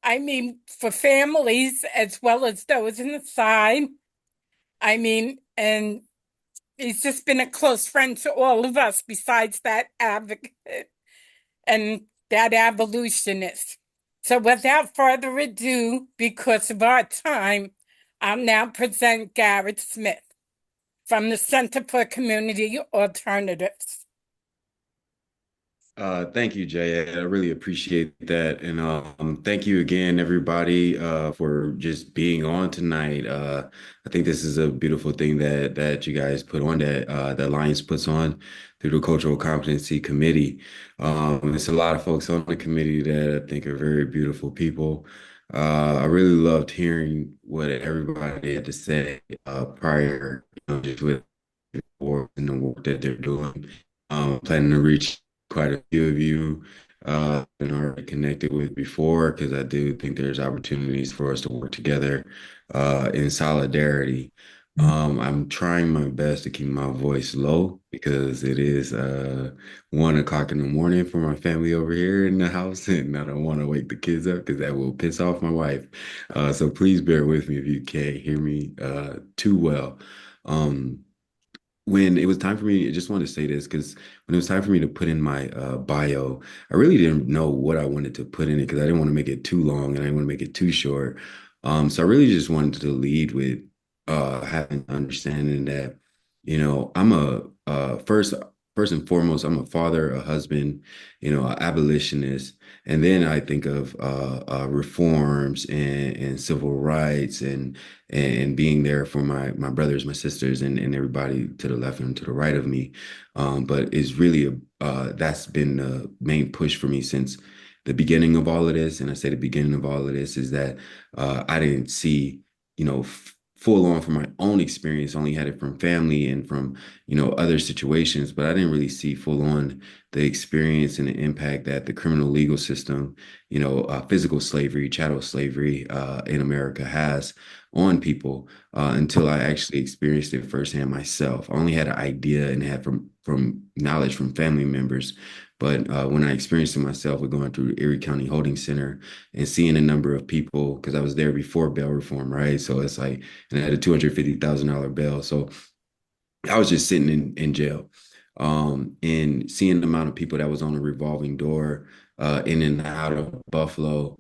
S17: I mean, for families as well as those inside. I mean, and he's just been a close friend to all of us besides that advocate and that evolutionist. So without further ado, because of our time, I'll now present Garrett Smith from the Center for Community Alternatives.
S18: Thank you, Jay. I really appreciate that. And thank you again, everybody, for just being on tonight. I think this is a beautiful thing that you guys put on, that Alliance puts on through the Cultural Competency Committee. It's a lot of folks on the committee that I think are very beautiful people. I really loved hearing what everybody had to say prior, just with the work and the work that they're doing. Planning to reach quite a few of you been already connected with before, because I do think there's opportunities for us to work together in solidarity. I'm trying my best to keep my voice low because it is 1 o'clock in the morning for my family over here in the house, and I don't want to wake the kids up because that will piss off my wife. So please bear with me if you can't hear me too well. When it was time for me, I just wanted to say this because when it was time for me to put in my bio, I really didn't know what I wanted to put in it because I didn't want to make it too long and I didn't want to make it too short. So I really just wanted to lead with having understanding that, I'm first and foremost, I'm a father, a husband, an abolitionist. And then I think of reforms and civil rights and being there for my brothers, my sisters, and everybody to the left and to the right of me. But it's really that's been the main push for me since the beginning of all of this. And I say the beginning of all of this is that I didn't see, full on from my own experience, only had it from family and from, other situations, but I didn't really see full on the experience and the impact that the criminal legal system, physical slavery, chattel slavery in America has on people until I actually experienced it firsthand myself. I only had an idea and had from knowledge from family members. But when I experienced it myself with going through Erie County Holding Center and seeing a number of people, because I was there before bail reform, right? So it's like, and I had a $250,000 bail. So I was just sitting in jail and seeing the amount of people that was on a revolving door in and out of Buffalo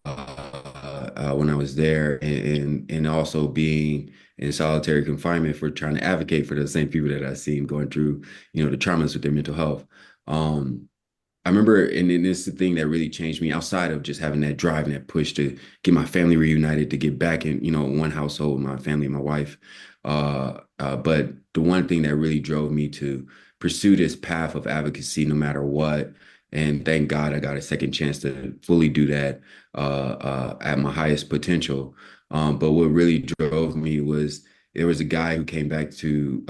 S18: when I was there, and also being in solitary confinement for trying to advocate for the same people that I seen going through, the traumas with their mental health. I remember, and then this is the thing that really changed me outside of just having that drive and that push to get my family reunited, to get back in, one household with my family and my wife. But the one thing that really drove me to pursue this path of advocacy, no matter what, and thank God I got a second chance to fully do that at my highest potential. But what really drove me was there was a guy who came back to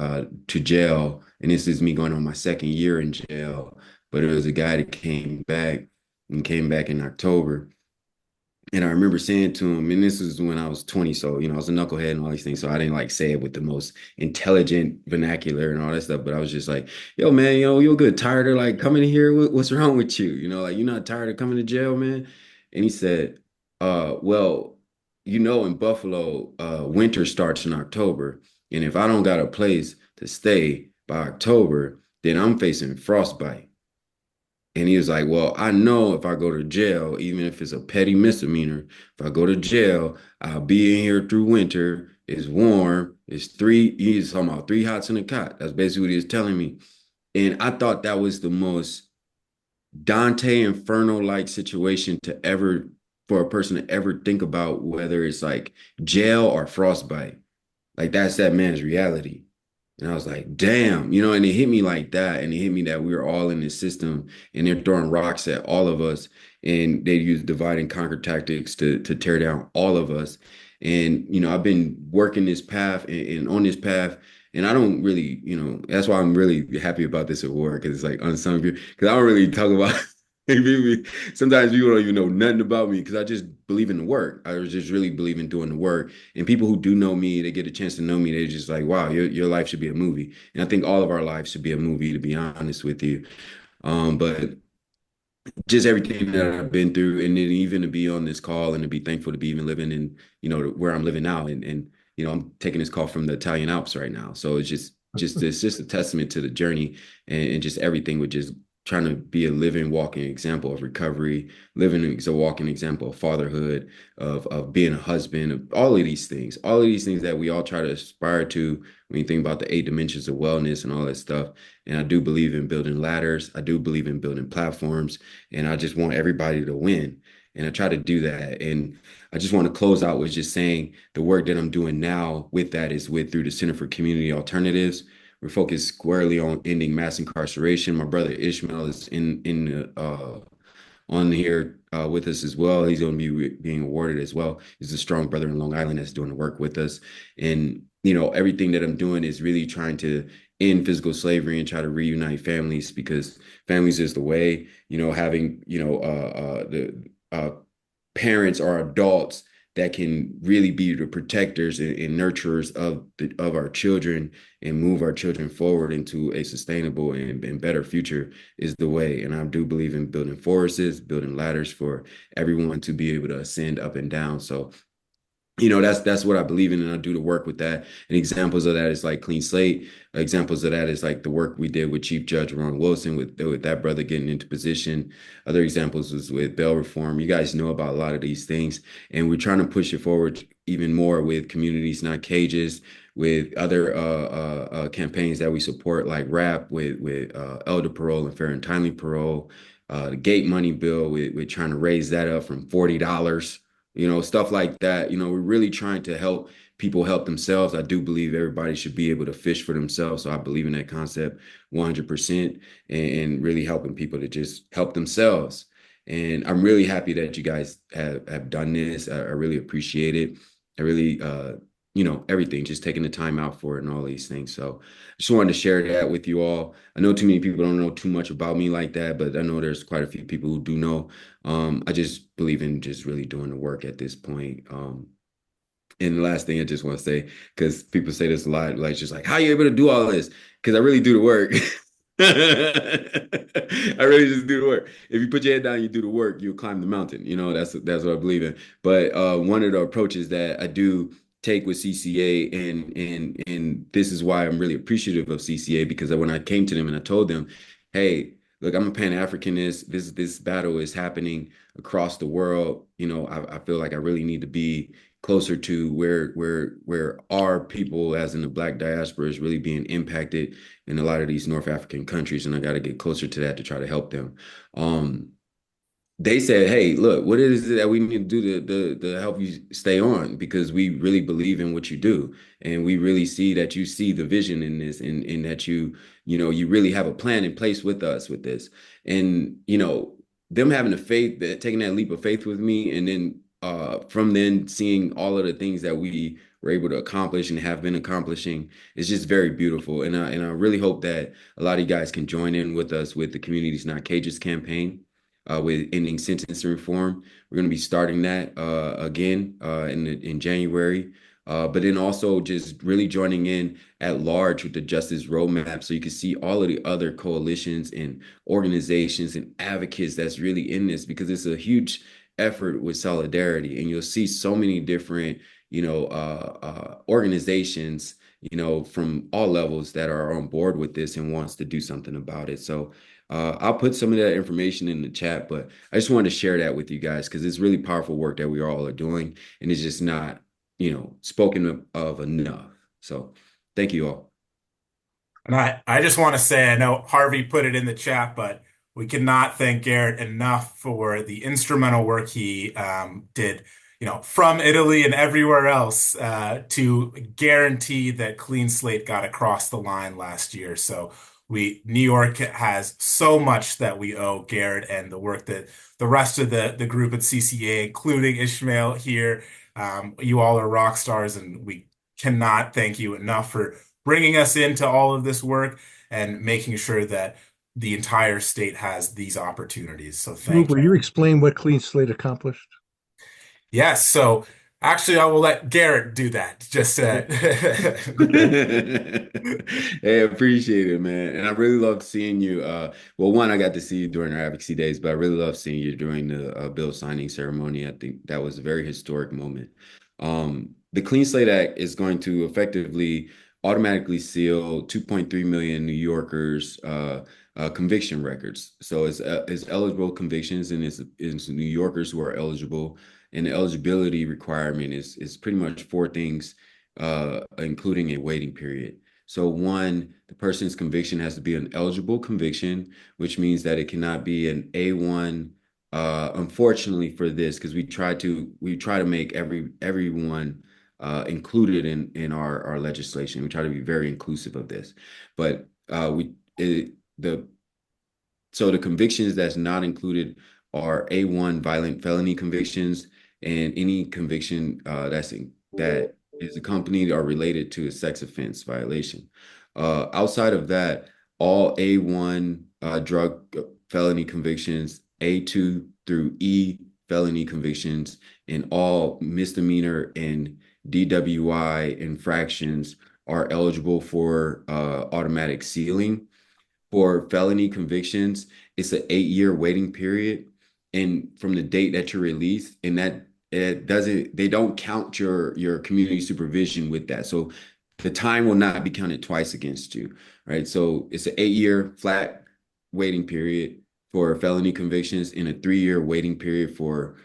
S18: jail, and this is me going on my second year in jail. But it was a guy that came back in October. And I remember saying to him, and this was when I was 20, so I was a knucklehead and all these things. So I didn't like say it with the most intelligent vernacular and all that stuff. But I was just like, yo, man, you're good. Tired of like coming in here? What's wrong with you? Like you're not tired of coming to jail, man? And he said, well, in Buffalo, winter starts in October. And if I don't got a place to stay by October, then I'm facing frostbite. And he was like, well, I know if I go to jail, even if it's a petty misdemeanor, if I go to jail, I'll be in here through winter. It's warm. It's he's talking about three hots in a cot. That's basically what he was telling me. And I thought that was the most Dante Inferno like situation to ever, for a person to ever think about, whether it's like jail or frostbite. Like that's that man's reality. And I was like, damn, and it hit me like that. And it hit me that we were all in this system and they're throwing rocks at all of us. And they use divide and conquer tactics to tear down all of us. And, I've been working this path and on this path. And I don't really, that's why I'm really happy about this award, because it's like unsung, because I don't really talk about sometimes people don't even know nothing about me because I just believe in the work. I just really believe in doing the work. And people who do know me, they get a chance to know me. They're just like, wow, your life should be a movie. And I think all of our lives should be a movie, to be honest with you. But just everything that I've been through, and then even to be on this call and to be thankful to be even living in, where I'm living now. And I'm taking this call from the Italian Alps right now. So it's just a testament to the journey and just everything with just trying to be a living, walking example of recovery, living as a walking example of fatherhood, of being a husband, of all of these things that we all try to aspire to when you think about the 8 dimensions of wellness and all that stuff. And I do believe in building ladders. I do believe in building platforms, and I just want everybody to win. And I try to do that. And I just want to close out with just saying the work that I'm doing now with that is through the Center for Community Alternatives. We're focused squarely on ending mass incarceration. My brother Ishmael is on here with us as well. He's going to be being awarded as well. He's a strong brother in Long Island that's doing the work with us. And, everything that I'm doing is really trying to end physical slavery and try to reunite families, because families is the way, having, the parents or adults that can really be the protectors and nurturers of our children and move our children forward into a sustainable and better future is the way. And I do believe in building forests, building ladders for everyone to be able to ascend up and down. So that's what I believe in, and I do the work with that. And examples of that is like Clean Slate. Examples of that is like the work we did with Chief Judge Ron Wilson, with that brother getting into position. Other examples was with bail reform. You guys know about a lot of these things, and we're trying to push it forward even more with Communities Not Cages, with other campaigns that we support, like RAP, with elder parole and fair and timely parole. The gate money bill, we're trying to raise that up from $40. Stuff like that. We're really trying to help people help themselves. I do believe everybody should be able to fish for themselves. So I believe in that concept 100%, and really helping people to just help themselves. And I'm really happy that you guys have done this. I really appreciate it. I really, everything, just taking the time out for it and all these things. So I just wanted to share that with you all. I know too many people don't know too much about me like that, but I know there's quite a few people who do know. I just believe in just really doing the work at this point. And the last thing I just want to say, because people say this a lot, like just like, how are you able to do all this? Because I really do the work. I really just do the work. If you put your head down, you do the work, you'll climb the mountain. That's what I believe in. But one of the approaches that I do take with CCA, and this is why I'm really appreciative of CCA, because when I came to them and I told them, hey, look, I'm a Pan-Africanist. This battle is happening across the world. I feel like I really need to be closer to where our people, as in the Black diaspora, is really being impacted in a lot of these North African countries, and I got to get closer to that to try to help them. They said, hey, look, what is it that we need to do to help you stay on? Because we really believe in what you do. And we really see that you see the vision in this, and that you really have a plan in place with us with this. And, them having the faith, that taking that leap of faith with me, and then from then seeing all of the things that we were able to accomplish and have been accomplishing is just very beautiful. And I really hope that a lot of you guys can join in with us with the Communities Not Cages campaign. With ending sentencing reform. We're going to be starting that again in January. But then also just really joining in at large with the Justice Roadmap, so you can see all of the other coalitions and organizations and advocates that's really in this, because it's a huge effort with solidarity. And you'll see so many different, organizations, from all levels that are on board with this and wants to do something about it. So I'll put some of that information in the chat, but I just wanted to share that with you guys because it's really powerful work that we all are doing, and it's just not, spoken of enough. So thank you all.
S1: And I just want to say, I know Harvey put it in the chat, but we cannot thank Garrett enough for the instrumental work he did, from Italy and everywhere else to guarantee that Clean Slate got across the line last year. So New York has so much that we owe Garrett and the work that the rest of the group at CCA, including Ishmael here. You all are rock stars, and we cannot thank you enough for bringing us into all of this work and making sure that the entire state has these opportunities. So
S3: Luke,
S1: thank
S3: will
S1: you.
S3: you explain what Clean Slate accomplished?
S1: Yes. So actually, I will let Garrett do that. Just
S18: Hey, I appreciate it, man. And I really love seeing you. Well, one, I got to see you during our advocacy days, but I really love seeing you during the bill signing ceremony. I think that was a very historic moment. The Clean Slate Act is going to effectively automatically seal 2.3 million New Yorkers' conviction records. So it's eligible convictions, and it's New Yorkers who are eligible. And the eligibility requirement is pretty much four things, including a waiting period. So one, the person's conviction has to be an eligible conviction, which means that it cannot be an A1. Unfortunately for this, because we try to make everyone included in our legislation. We try to be very inclusive of this, but the convictions that's not included are A1 violent felony convictions and any conviction that is accompanied or related to a sex offense violation. Outside of that, all A1 drug felony convictions, A2 through E felony convictions, and all misdemeanor and DWI infractions are eligible for automatic sealing. For felony convictions, it's an 8-year waiting period, and from the date that you're released, and that it doesn't they don't count your community supervision with that. So the time will not be counted twice against you, right? So it's an 8-year flat waiting period for felony convictions and a 3-year waiting period for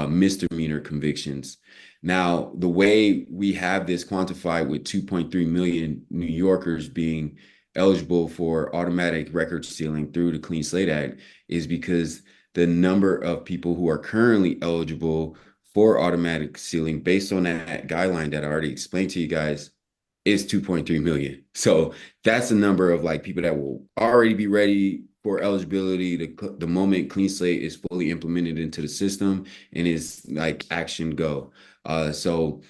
S18: misdemeanor convictions. Now, the way we have this quantified with 2.3 million New Yorkers being eligible for automatic record sealing through the Clean Slate Act is because the number of people who are currently eligible for automatic sealing based on that guideline that I already explained to you guys is 2.3 million. So that's the number of like people that will already be ready for eligibility the moment Clean Slate is fully implemented into the system and is like action go. So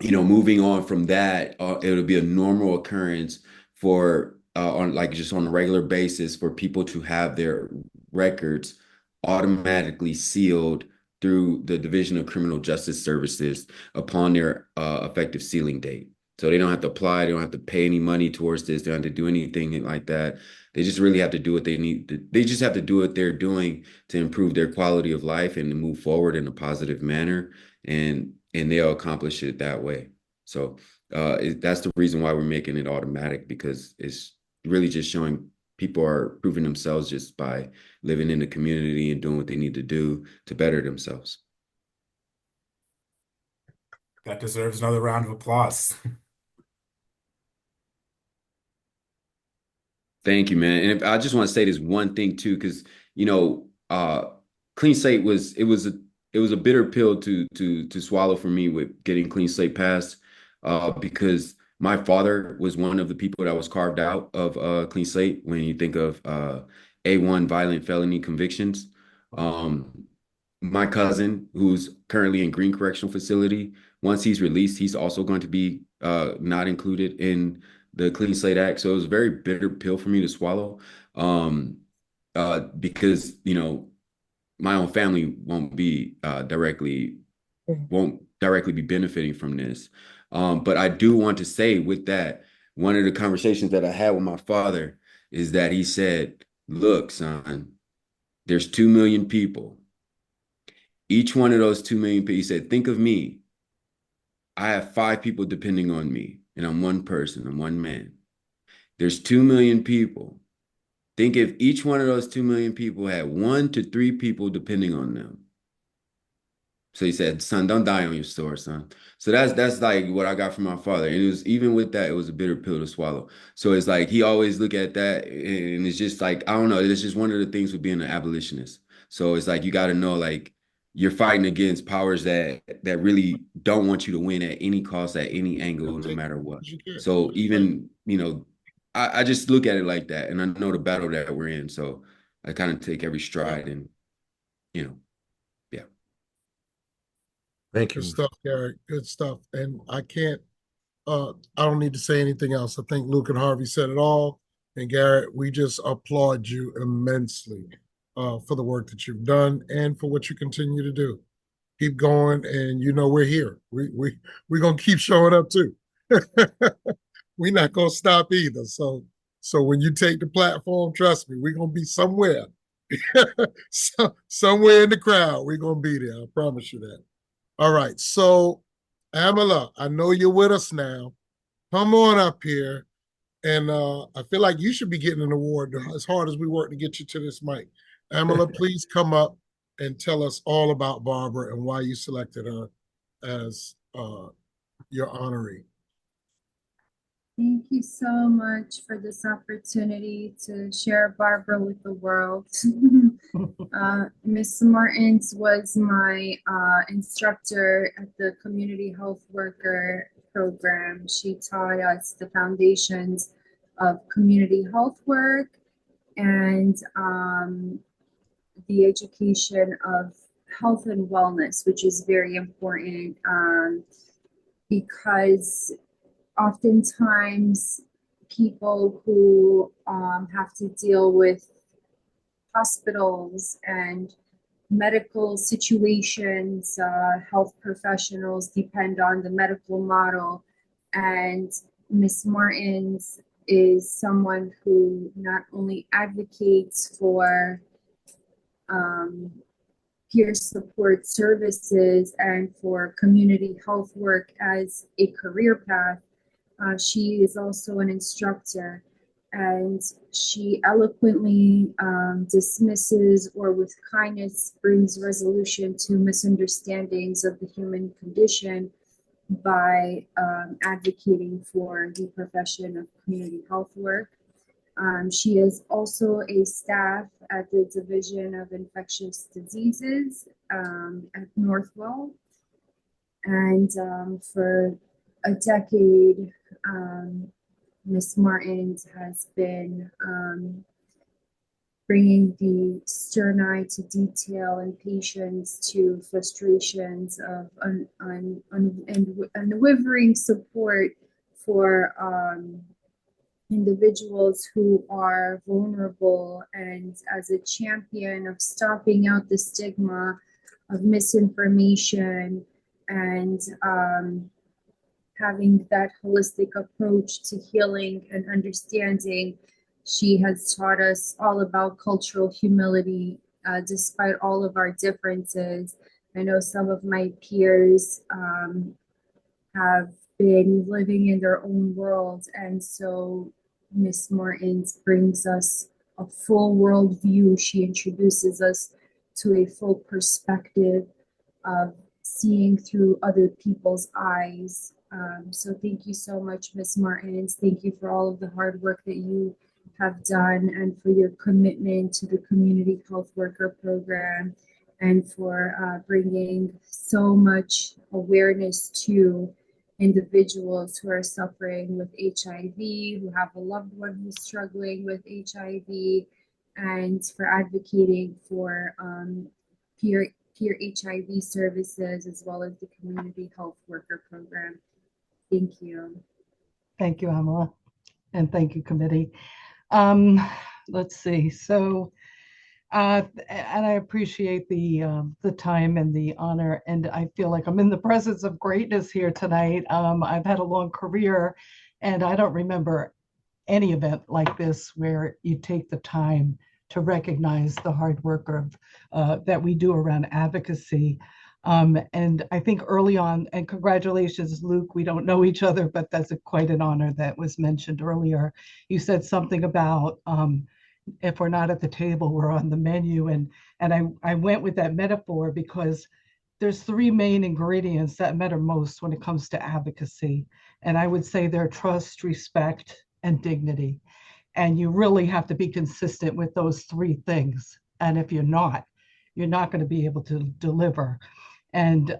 S18: moving on from that, it'll be a normal occurrence for on like just on a regular basis for people to have their records automatically sealed through the Division of Criminal Justice Services upon their effective sealing date. So they don't have to apply, they don't have to pay any money towards this, they don't have to do anything like that. They just really have to do what they need to, they just have to do what they're doing to improve their quality of life and to move forward in a positive manner. And they'll accomplish it that way. So that's the reason why we're making it automatic, because it's really just showing people are proving themselves just by living in the community and doing what they need to do to better themselves.
S1: That deserves another round of applause.
S18: Thank you, man. And I just want to say this one thing too, because Clean Slate was a bitter pill to swallow for me with getting Clean Slate passed, because my father was one of the people that was carved out of Clean Slate when you think of A1 violent felony convictions. My cousin, who's currently in Green Correctional Facility, once he's released, he's also going to be not included in the Clean Slate Act. So it was a very bitter pill for me to swallow, because my own family won't directly be benefiting from this. But I do want to say with that, one of the conversations that I had with my father is that he said, look, son, there's 2 million people. Each one of those 2 million people, he said, think of me. I have 5 people depending on me, and I'm one person, I'm one man. There's 2 million people. Think if each one of those 2 million people had 1 to 3 people depending on them. So he said, son, don't die on your sword, son. So that's like what I got from my father. And it was even with that, it was a bitter pill to swallow. So it's like he always look at that and it's just like, I don't know, it's just one of the things with being an abolitionist. So it's like you gotta know like you're fighting against powers that really don't want you to win at any cost, at any angle, no matter what. So even, I just look at it like that and I know the battle that we're in. So I kind of take every stride and you know, yeah.
S3: Thank
S4: Good
S3: you.
S4: stuff, Gary. Good stuff. And I don't need to say anything else. I think Luke and Harvey said it all. And Garrett, we just applaud you immensely for the work that you've done and for what you continue to do. Keep going, and we're here. We're gonna keep showing up too. We're not gonna stop either. So when you take the platform, trust me, we're gonna be somewhere. Somewhere in the crowd, we're gonna be there. I promise you that. All right. So, Amala, I know you're with us now. Come on up here. And I feel like you should be getting an award as hard as we work to get you to this mic. Amala, please come up and tell us all about Barbara and why you selected her as your honoree.
S19: Thank you so much for this opportunity to share Barbara with the world. Miss Martins was my instructor at the Community Health Worker program. She taught us the foundations of community health work and the education of health and wellness, which is very important because oftentimes people who have to deal with hospitals and medical situations, health professionals depend on the medical model. And Miss Martins is someone who not only advocates for peer support services and for community health work as a career path, she is also an instructor, and she eloquently dismisses or with kindness brings resolution to misunderstandings of the human condition by advocating for the profession of community health work. She is also a staff at the Division of Infectious Diseases at Northwell. And for a decade, Ms. Martins has been bringing the stern eye to detail and patience to frustrations of unwavering support for individuals who are vulnerable, and as a champion of stopping out the stigma of misinformation and having that holistic approach to healing and understanding. She has taught us all about cultural humility despite all of our differences. I know some of my peers have been living in their own world, and so Miss Martins brings us a full world view. She introduces us to a full perspective of seeing through other people's eyes. So thank you so much, Miss Martins. Thank you for all of the hard work that you have done and for your commitment to the community health worker program and for bringing so much awareness to individuals who are suffering with HIV, who have a loved one who's struggling with HIV, and for advocating for peer HIV services as well as the community health worker program. Thank you.
S20: Thank you, Amala, and thank you, committee. Let's see. So, and I appreciate the time and the honor, and I feel like I'm in the presence of greatness here tonight. I've had a long career, and I don't remember any event like this where you take the time to recognize the hard work that we do around advocacy. And I think early on, and congratulations, Luke, we don't know each other, but that's quite an honor that was mentioned earlier. You said something about if we're not at the table, we're on the menu. And I went with that metaphor because there's three main ingredients that matter most when it comes to advocacy. And I would say they're trust, respect, and dignity. And you really have to be consistent with those three things. And if you're not going to be able to deliver. And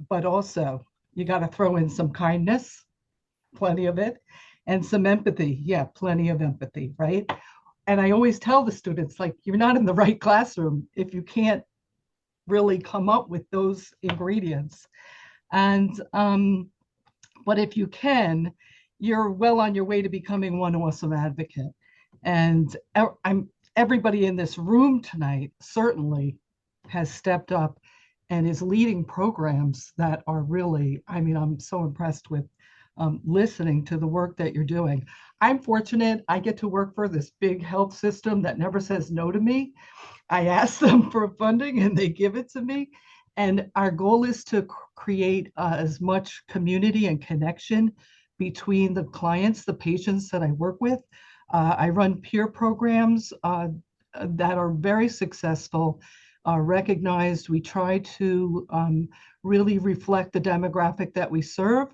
S20: but also you got to throw in some kindness, plenty of it, and some empathy. Yeah, plenty of empathy, right? And I always tell the students, like, you're not in the right classroom if you can't really come up with those ingredients. And but if you can, you're well on your way to becoming one awesome advocate. And everybody in this room tonight certainly has stepped up and is leading programs that are really, I mean, I'm so impressed with listening to the work that you're doing. I'm fortunate I get to work for this big health system that never says no to me. I ask them for funding and they give it to me. And our goal is to create as much community and connection between the clients, the patients that I work with. I run peer programs that are very successful, recognized. We try to really reflect the demographic that we serve.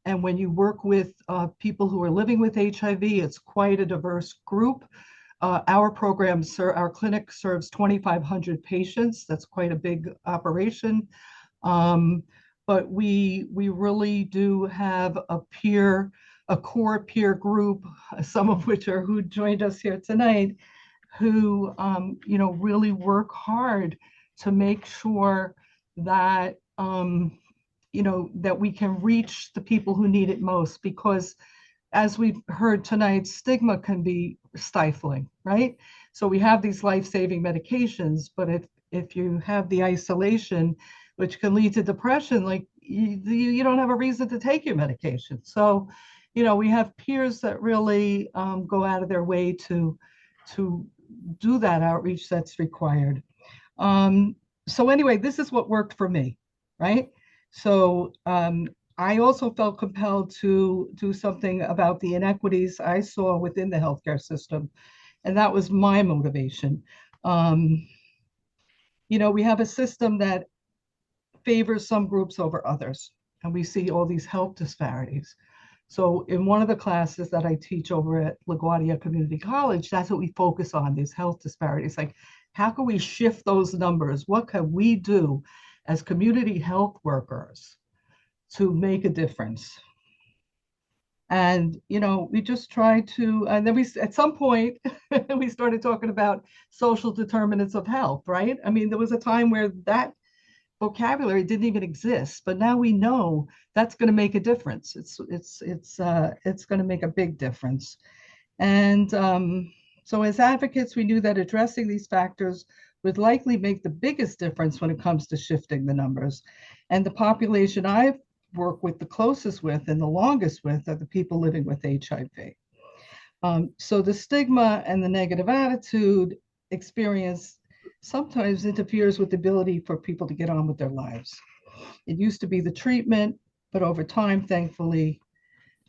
S20: And when you work with people who are living with HIV, it's quite a diverse group. Our program, our clinic serves 2,500 patients. That's quite a big operation. But we really do have a core peer group, some of which are who joined us here tonight, who really work hard to make sure that that we can reach the people who need it most, because as we've heard tonight, stigma can be stifling, right? So we have these life-saving medications, but if you have the isolation, which can lead to depression, like you don't have a reason to take your medication. So, we have peers that really go out of their way to do that outreach that's required. So anyway, this is what worked for me, right? So I also felt compelled to do something about the inequities I saw within the healthcare system, and that was my motivation. We have a system that favors some groups over others, and we see all these health disparities. So in one of the classes that I teach over at LaGuardia Community College, that's what we focus on, these health disparities. Like, how can we shift those numbers? What can we do as community health workers to make a difference? And, we just try to, and then at some point, we started talking about social determinants of health, right? I mean, there was a time where that vocabulary didn't even exist, but now we know that's going to make a difference. It's going to make a big difference. And so as advocates, we knew that addressing these factors would likely make the biggest difference when it comes to shifting the numbers. And the population I've worked with the closest with and the longest with are the people living with HIV. So the stigma and the negative attitude experience sometimes interferes with the ability for people to get on with their lives. It used to be the treatment, but over time, thankfully,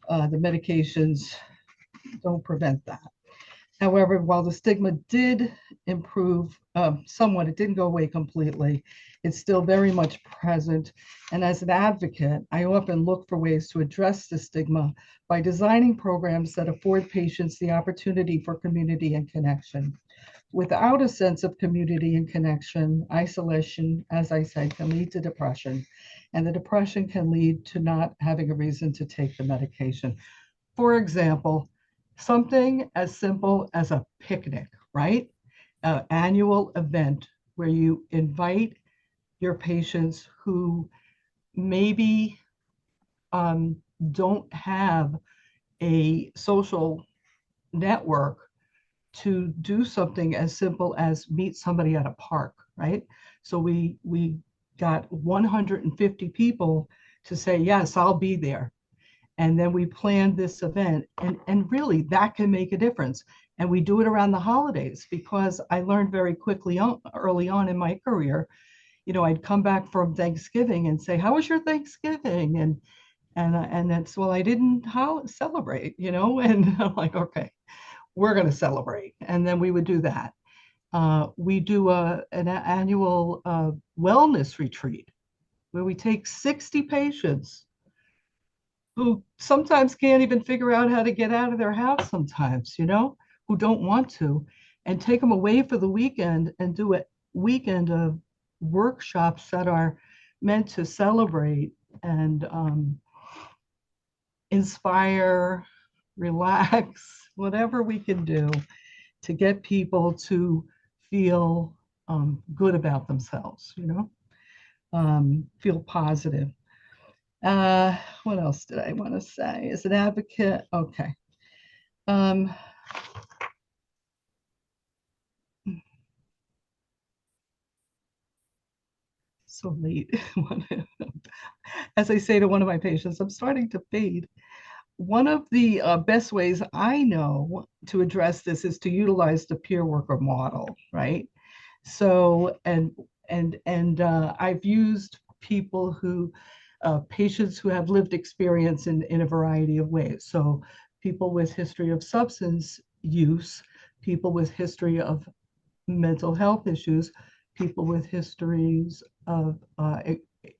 S20: the medications don't prevent that. However, while the stigma did improve somewhat, it didn't go away completely. It's still very much present. And as an advocate, I often look for ways to address the stigma by designing programs that afford patients the opportunity for community and connection. Without a sense of community and connection, isolation, as I said, can lead to depression. And the depression can lead to not having a reason to take the medication. For example, something as simple as a picnic, right? An annual event where you invite your patients who maybe don't have a social network to do something as simple as meet somebody at a park, right? So we got 150 people to say, yes, I'll be there. And then we planned this event, and really that can make a difference. And we do it around the holidays because I learned very quickly early on in my career, I'd come back from Thanksgiving and say, "How was your Thanksgiving?" And that's, well, I didn't celebrate, and I'm like, okay, we're going to celebrate. And then we would do that. We do an annual wellness retreat where we take 60 patients who sometimes can't even figure out how to get out of their house sometimes, who don't want to, and take them away for the weekend and do a weekend of workshops that are meant to celebrate and inspire, relax, whatever we can do to get people to feel good about themselves, feel positive. What else did I want to say? As an advocate, okay. So late. As I say to one of my patients, I'm starting to fade. One of the best ways I know to address this is to utilize the peer worker model, right? So, I've used people patients who have lived experience in a variety of ways. So, people with history of substance use, people with history of mental health issues, people with histories of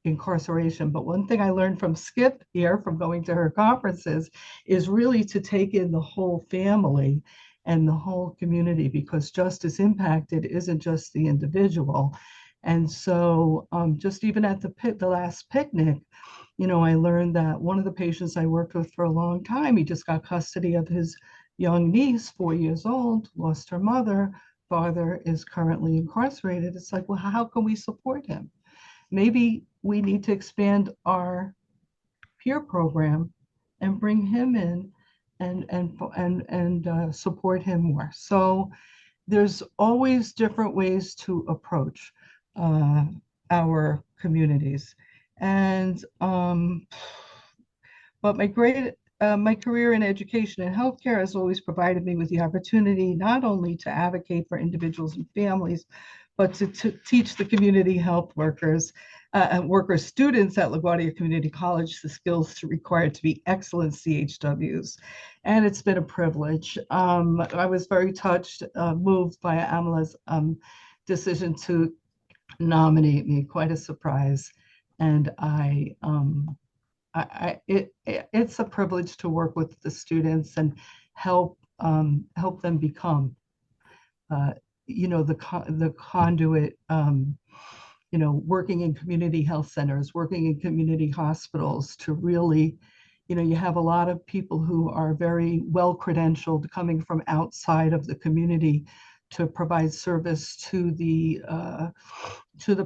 S20: incarceration. But one thing I learned from Skip here, from going to her conferences, is really to take in the whole family and the whole community, because justice impacted isn't just the individual. And so just even at the last picnic, I learned that one of the patients I worked with for a long time, he just got custody of his young niece, 4 years old, lost her mother, father is currently incarcerated. It's like, well, how can we support him? Maybe we need to expand our peer program and bring him in and support him more. So there's always different ways to approach our communities. And but my career in education and healthcare has always provided me with the opportunity not only to advocate for individuals and families, but to teach the community health workers students at LaGuardia Community College the skills required to be excellent CHWs. And it's been a privilege. I was very touched, moved by Amala's decision to nominate me, quite a surprise. And it's a privilege to work with the students and help them become, the conduit, working in community health centers, working in community hospitals to really, you have a lot of people who are very well credentialed coming from outside of the community to provide service to the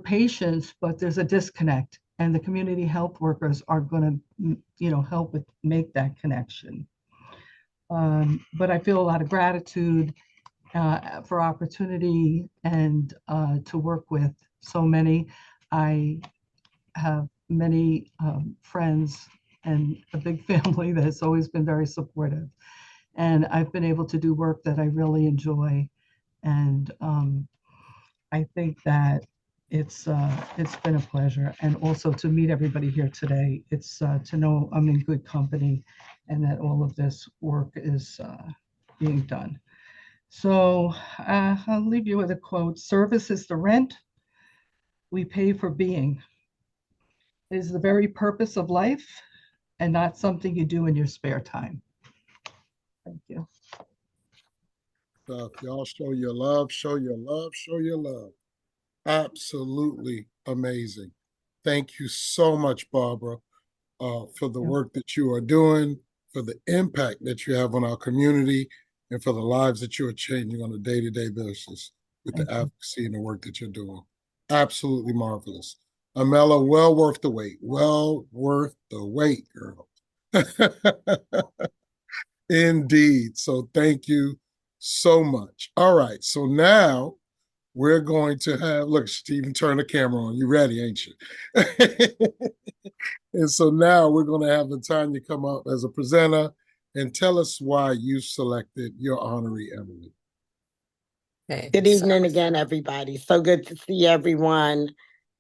S20: patients, but there's a disconnect, and the community health workers are going to, help with make that connection. But I feel a lot of gratitude for opportunity and to work with so many. I have many friends and a big family that has always been very supportive. And I've been able to do work that I really enjoy. And I think that it's been a pleasure. And also to meet everybody here today. It's to know I'm in good company and that all of this work is being done. So I'll leave you with a quote. Service is the rent we pay for being. It is the very purpose of life and not something you do in your spare time. Thank you.
S4: Y'all show your love, show your love, show your love. Absolutely amazing. Thank you so much, Barbara, for the work that you are doing, for the impact that you have on our community, and for the lives that you are changing on a day-to-day basis with the advocacy and the work that you're doing. Absolutely marvelous. Amela, well worth the wait. Well worth the wait, girl. Indeed. So thank you so much. All right. So now we're going to have, look, Stephen, turn the camera on. You ready, ain't you? And so now we're going to have Latanya come up as a presenter and tell us why you selected your honoree, Emily.
S2: Good evening again, everybody. So good to see everyone.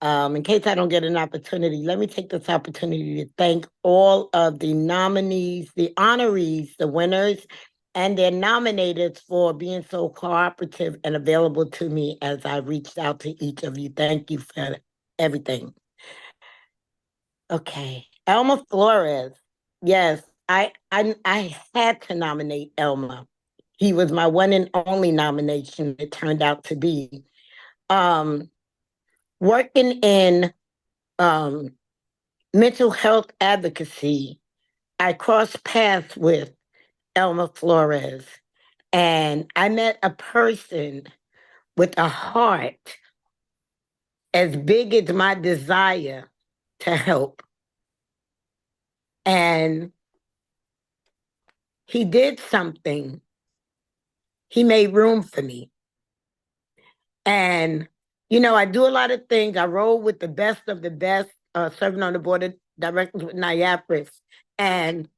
S2: In case I don't get an opportunity, let me take this opportunity to thank all of the nominees, the honorees, the winners, and their nominators for being so cooperative and available to me as I reached out to each of you. Thank you for everything. Okay, Elma Flores. Yes, I had to nominate Elma. He was my one and only nomination, it turned out to be. Um, Working in um, mental health advocacy, I crossed paths with Elma Flores, and I met a person with a heart as big as my desire to help. And he did something. He made room for me. And, you know, I do a lot of things. I roll with the best of the best, serving on the board of directors with NIAPRIS. And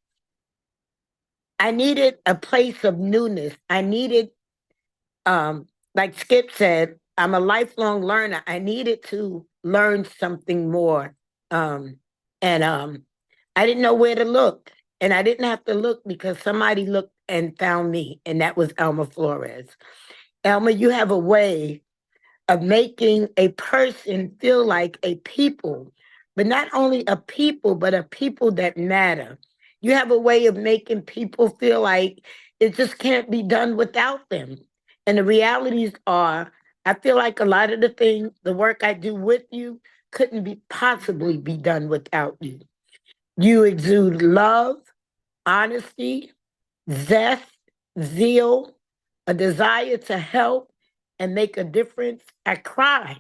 S2: I needed a place of newness. I needed, like Skip said, I'm a lifelong learner. I needed to learn something more. And I didn't know where to look. And I didn't have to look because somebody looked and found me, and that was Elma Flores. Elma, you have a way of making a person feel like a people, but not only a people, but a people that matter. You have a way of making people feel like it just can't be done without them. And the realities are, I feel like a lot of the things, the work I do with you, couldn't be possibly be done without you. You exude love, honesty, zest, zeal, a desire to help and make a difference. I cry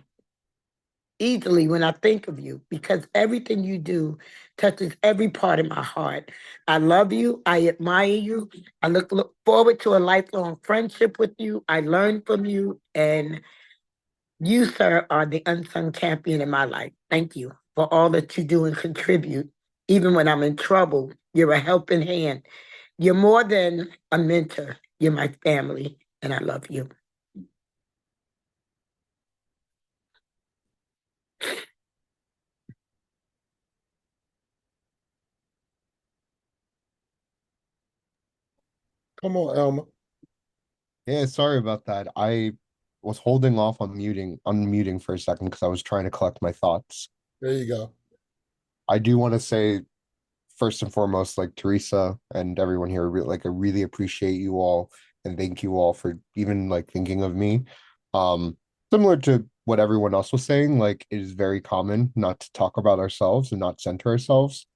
S2: easily when I think of you because everything you do touches every part of my heart. I love you. I admire you. I look forward to a lifelong friendship with you. I learn from you. And you, sir, are the unsung champion in my life. Thank you for all that you do and contribute. Even when I'm in trouble, you're a helping hand. You're more than a mentor. You're my family, and I love you.
S4: Come on, Elma.
S21: Yeah, sorry about that. I was holding off on unmuting for a second because I was trying to collect my thoughts.
S4: There you go.
S21: I do want to say, first and foremost, like Teresa and everyone here, like I really appreciate you all and thank you all for even like thinking of me. Similar to what everyone else was saying, like it is very common not to talk about ourselves and not center ourselves.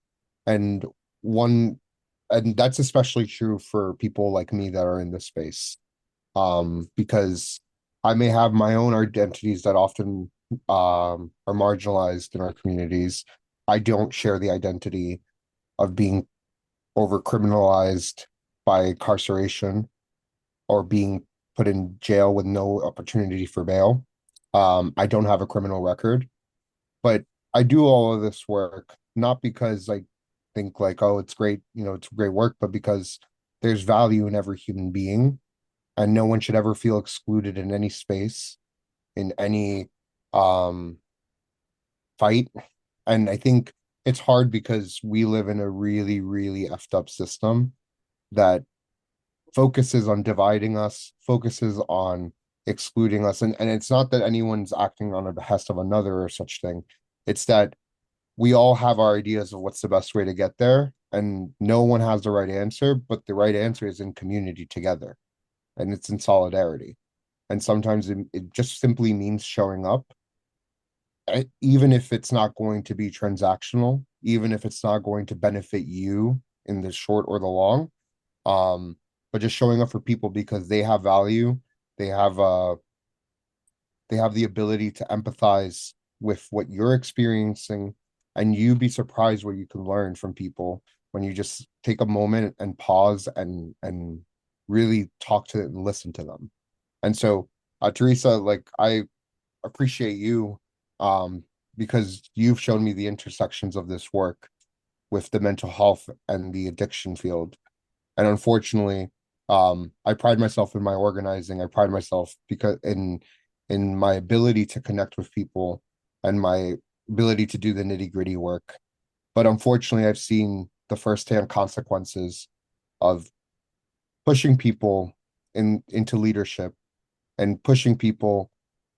S21: And one, and that's especially true for people like me that are in this space. Because I may have my own identities that often are marginalized in our communities. I don't share the identity of being over criminalized by incarceration or being put in jail with no opportunity for bail. I don't have a criminal record, but I do all of this work not because I think like, oh, it's great, you know, it's great work, but because there's value in every human being and no one should ever feel excluded in any space, in any fight. And I think it's hard because we live in a really, really effed up system that focuses on dividing us, focuses on excluding us. And it's not that anyone's acting on the behest of another or such thing. It's that we all have our ideas of what's the best way to get there. And no one has the right answer, but the right answer is in community together. And it's in solidarity. And sometimes it just simply means showing up, even if it's not going to be transactional, even if it's not going to benefit you in the short or the long. But just showing up for people because they have value, they have they have the ability to empathize with what you're experiencing, and you be surprised what you can learn from people when you just take a moment and pause and really talk to and listen to them. And so, Teresa, like I appreciate you because you've shown me the intersections of this work with the mental health and the addiction field. And unfortunately, I pride myself in my organizing. I pride myself because in my ability to connect with people and my ability to do the nitty-gritty work. But unfortunately, I've seen the firsthand consequences of pushing people into leadership and pushing people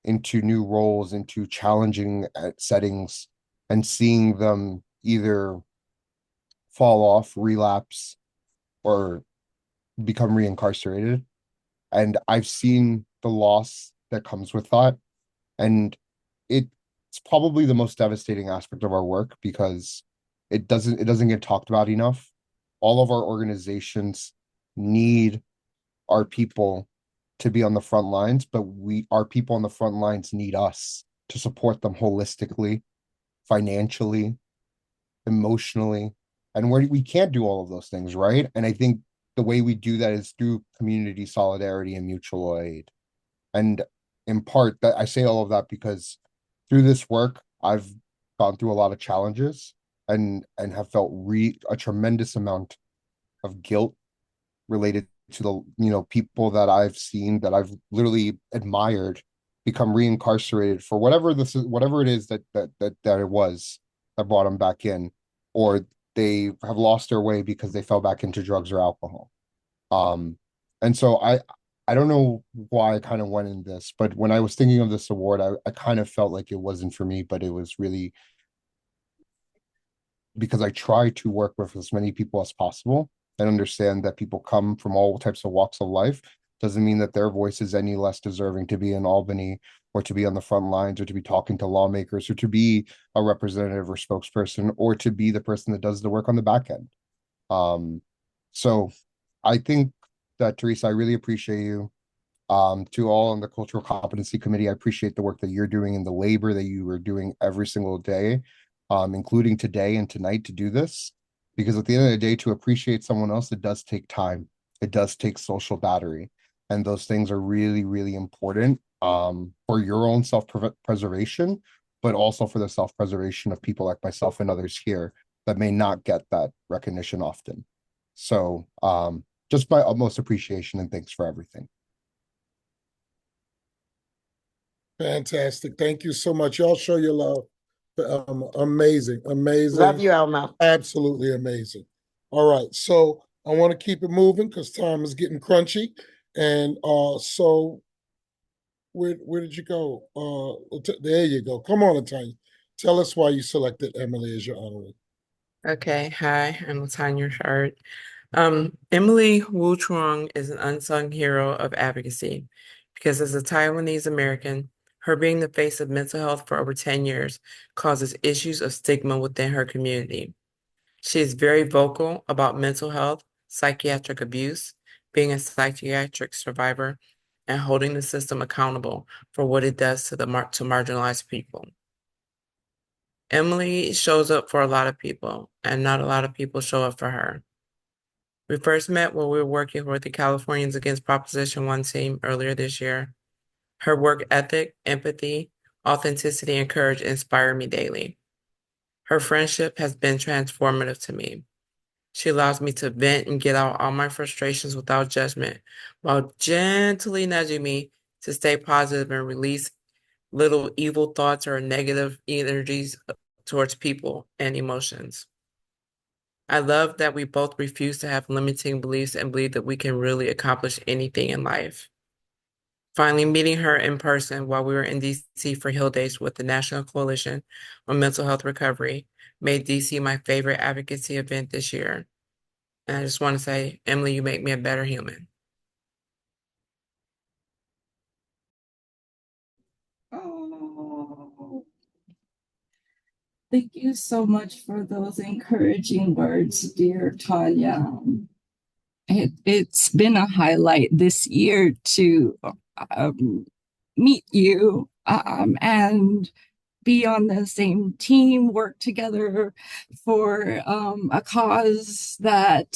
S21: into new roles, into challenging settings, and seeing them either fall off, relapse, or become reincarcerated. And I've seen the loss that comes with that. And it's probably the most devastating aspect of our work because it doesn't get talked about enough. All of our organizations need our people to be on the front lines, but our people on the front lines need us to support them holistically, financially, emotionally, and we can't do all of those things, right? And I think the way we do that is through community solidarity and mutual aid. And in part, that I say all of that because through this work, I've gone through a lot of challenges and have felt a tremendous amount of guilt related to the people that I've seen that I've literally admired become reincarcerated for whatever it is that it was that brought them back in, or they have lost their way because they fell back into drugs or alcohol. And so I don't know why I kind of went in this, but when I was thinking of this award, I kind of felt like it wasn't for me, but it was really because I try to work with as many people as possible and understand that people come from all types of walks of life. Doesn't mean that their voice is any less deserving to be in Albany or to be on the front lines or to be talking to lawmakers or to be a representative or spokesperson or to be the person that does the work on the back end. So I think that, Teresa, I really appreciate you. To all on the Cultural Competency Committee, I appreciate the work that you're doing and the labor that you are doing every single day, including today and tonight to do this. Because at the end of the day, to appreciate someone else, it does take time. It does take social battery. And those things are really, really important for your own self-preservation, but also for the self-preservation of people like myself and others here that may not get that recognition often. So just my utmost appreciation and thanks for everything.
S4: Fantastic. Thank you so much. Y'all show your love. Amazing. Amazing.
S2: Love you, Elmo.
S4: Absolutely amazing. All right. So I want to keep it moving because time is getting crunchy. And so where did you go? There you go. Come on, Tanya. Tell us why you selected Emily as your honoree.
S6: Okay, hi, I'm Latanya Shard. Emily Wu Truong is an unsung hero of advocacy because as a Taiwanese American, her being the face of mental health for over 10 years causes issues of stigma within her community. She is very vocal about mental health, psychiatric abuse, being a psychiatric survivor, and holding the system accountable for what it does to marginalized people. Emily shows up for a lot of people, and not a lot of people show up for her. We first met when we were working with the Californians Against Proposition 1 team earlier this year. Her work ethic, empathy, authenticity, and courage inspire me daily. Her friendship has been transformative to me. She allows me to vent and get out all my frustrations without judgment, while gently nudging me to stay positive and release little evil thoughts or negative energies towards people and emotions. I love that we both refuse to have limiting beliefs and believe that we can really accomplish anything in life. Finally, meeting her in person while we were in DC for Hill Days with the National Coalition on Mental Health Recovery made DC my favorite advocacy event this year. And I just want to say, Emily, you make me a better human.
S22: Oh, thank you so much for those encouraging words, dear Tanya. It's been a highlight this year to meet you and be on the same team, work together for a cause that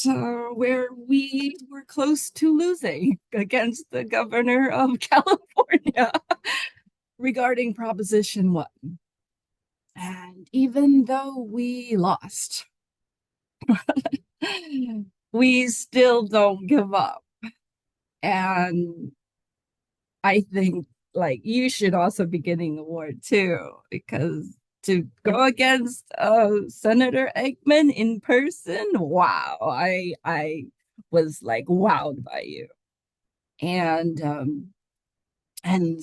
S22: where we were close to losing against the governor of California regarding Proposition 1. And even though we lost, we still don't give up. And I think like you should also be getting the award too, because to go against Senator Eggman in person, wow, I was like wowed by you. And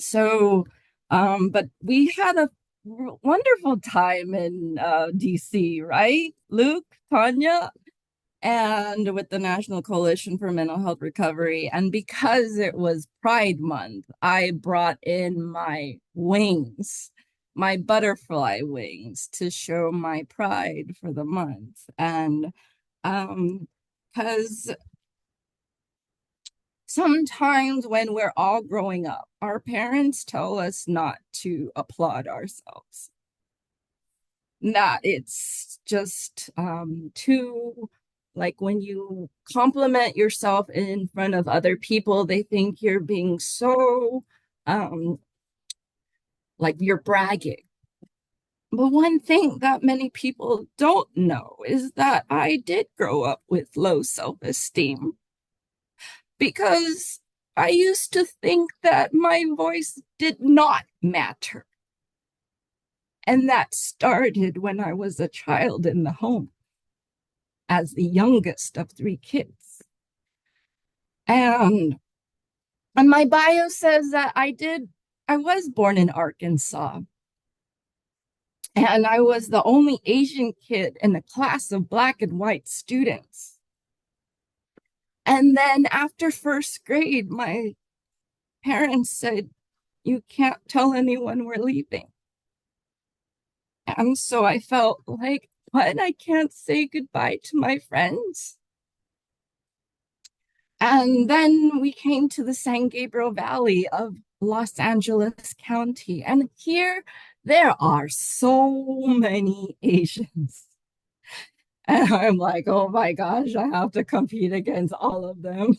S22: so but we had a wonderful time in DC, right? Luke, Tanya, and with the National Coalition for Mental Health Recovery. And because it was Pride Month, I brought in my wings, my butterfly wings, to show my pride for the month. And because sometimes when we're all growing up, our parents tell us not to applaud ourselves, that it's just too, like when you compliment yourself in front of other people, they think you're being so like you're bragging. But one thing that many people don't know is that I did grow up with low self-esteem, because I used to think that my voice did not matter. And that started when I was a child in the home, as the youngest of 3 kids. And my bio says that I was born in Arkansas. And I was the only Asian kid in a class of Black and white students. And then after first grade, my parents said, "You can't tell anyone we're leaving." And so I felt like, what? I can't say goodbye to my friends? And then we came to the San Gabriel Valley of Los Angeles County. And here there are so many Asians. And I'm like, oh my gosh, I have to compete against all of them.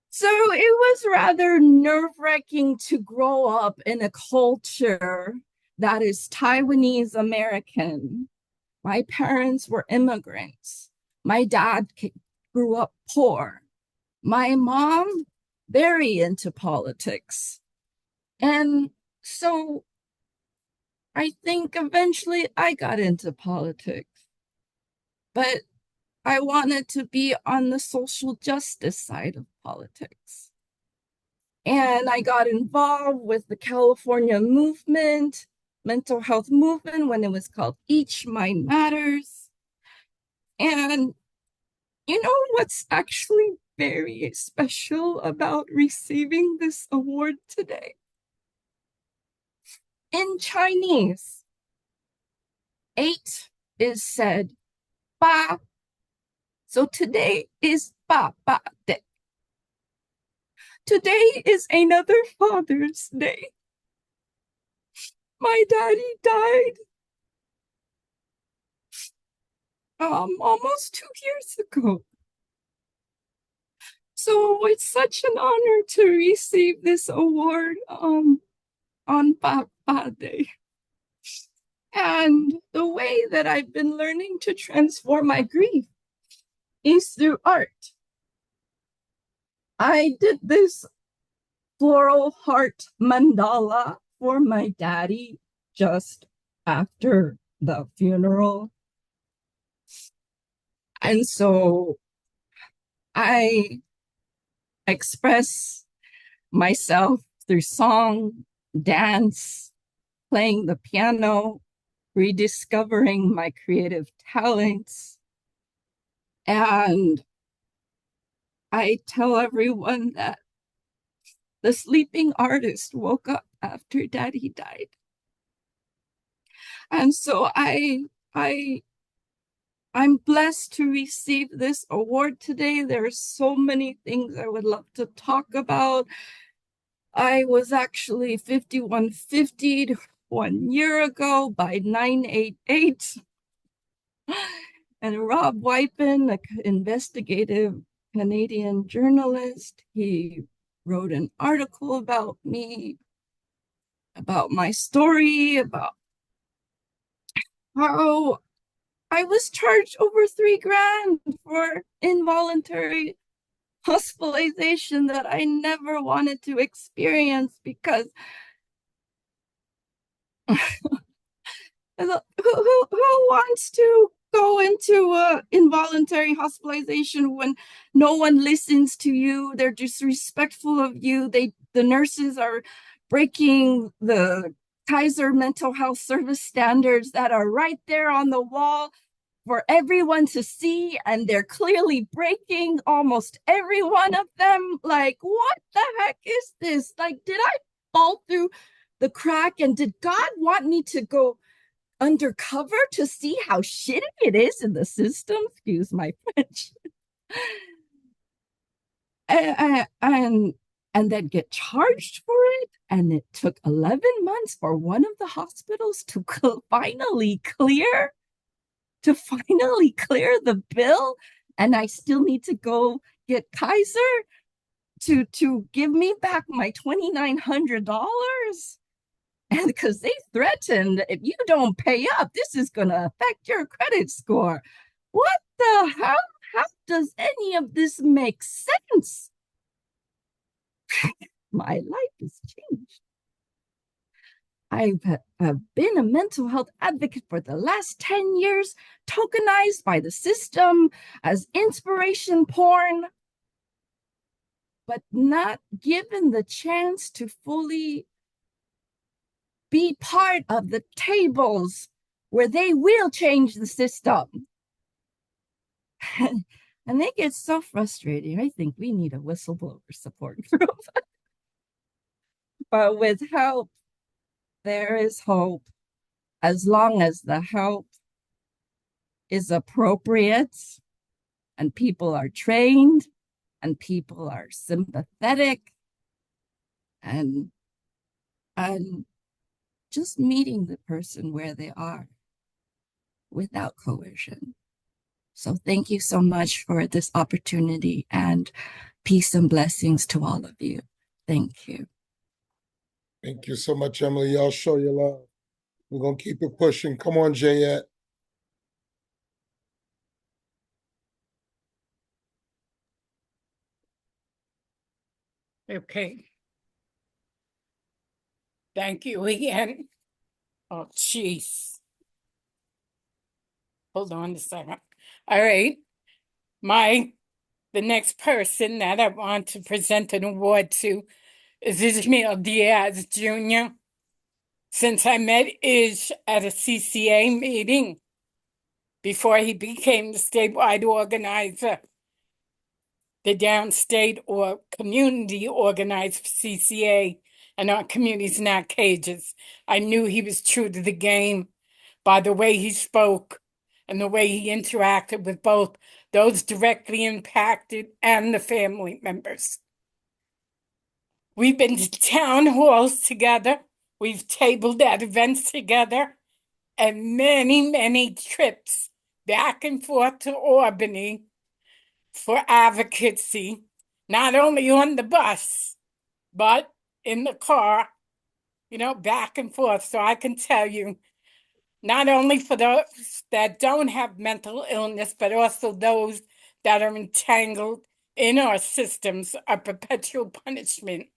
S22: So it was rather nerve-wracking to grow up in a culture that is Taiwanese American. My parents were immigrants. My dad grew up poor. My mom, very into politics. And so I think eventually I got into politics. But I wanted to be on the social justice side of politics. And I got involved with the California movement, mental health movement, when it was called Each Mind Matters. And you know what's actually very special about receiving this award today? In Chinese, 8 is said ba. So today is Ba Ba Day. Today is another Father's Day. My daddy died almost 2 years ago. So it's such an honor to receive this award on Papa Day. And the way that I've been learning to transform my grief is through art. I did this floral heart mandala for my daddy just after the funeral. And so I express myself through song, dance, playing the piano, rediscovering my creative talents. And I tell everyone that the sleeping artist woke up after daddy died. And so I'm blessed to receive this award today. There are so many things I would love to talk about. I was actually 5150 1 year ago by 988. And Rob Wypen, an investigative Canadian journalist, he wrote an article about me, about my story, about how I was charged over $3,000 for involuntary hospitalization that I never wanted to experience because who wants to go into involuntary hospitalization when no one listens to you? They're disrespectful of you. The nurses are breaking the Kaiser mental health service standards that are right there on the wall for everyone to see, and they're clearly breaking almost every one of them. Like, what the heck is this? Like, did I fall through the crack, and did God want me to go undercover to see how shitty it is in the system? Excuse my French. and and then get charged for it. And it took 11 months for one of the hospitals to finally clear the bill. And I still need to go get Kaiser to give me back my $2,900. And because they threatened, if you don't pay up, this is going to affect your credit score. What the hell? How does any of this make sense? My life has changed. I've been a mental health advocate for the last 10 years, tokenized by the system as inspiration porn, but not given the chance to fully be part of the tables where they will change the system. And they get so frustrating. I think we need a whistleblower support group. But with help, there is hope, as long as the help is appropriate and people are trained and people are sympathetic and just meeting the person where they are without coercion. So thank you so much for this opportunity, and peace and blessings to all of you. Thank you.
S4: Thank you so much, Emily. Y'all show your love. We're going to keep it pushing. Come on, Jayette.
S17: Okay. Thank you again. Oh, jeez. Hold on a second. All right. The next person that I want to present an award to is Ismail Diaz Jr. Since I met Ish at a CCA meeting before he became the statewide organizer, the downstate or community organized CCA, and our communities not cages, I knew he was true to the game by the way he spoke and the way he interacted with both those directly impacted and the family members. We've been to town halls together. We've tabled at events together, and many, many trips back and forth to Albany for advocacy, not only on the bus, but in the car, back and forth. So I can tell you, not only for those that don't have mental illness, but also those that are entangled in our systems of perpetual punishment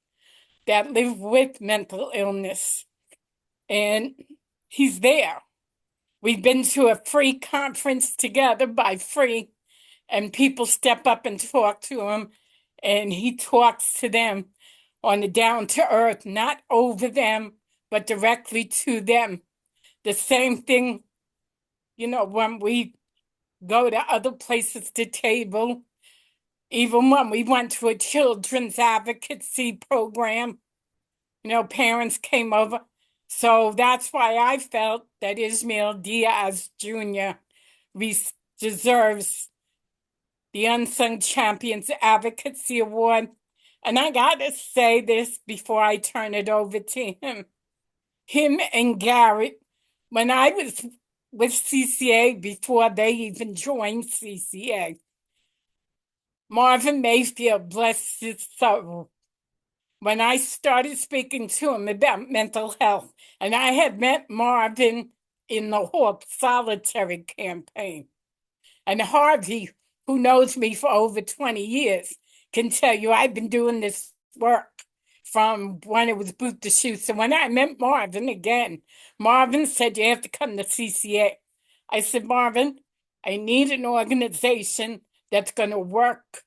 S17: that live with mental illness. And he's there. We've been to a free conference together, by free, and people step up and talk to him, and he talks to them on the down to earth, not over them, but directly to them. The same thing, when we go to other places to table, even when we went to a children's advocacy program, parents came over. So that's why I felt that Ismail Diaz Jr. deserves the Unsung Champions Advocacy Award. And I gotta say this before I turn it over to him. Him and Garrett, when I was with CCA before they even joined CCA, Marvin Mayfield, bless his soul, when I started speaking to him about mental health, and I had met Marvin in the Hawk Solitary campaign. And Harvey, who knows me for over 20 years, can tell you I've been doing this work from when it was boot to shoot. So when I met Marvin again, Marvin said, you have to come to CCA. I said, Marvin, I need an organization that's going to work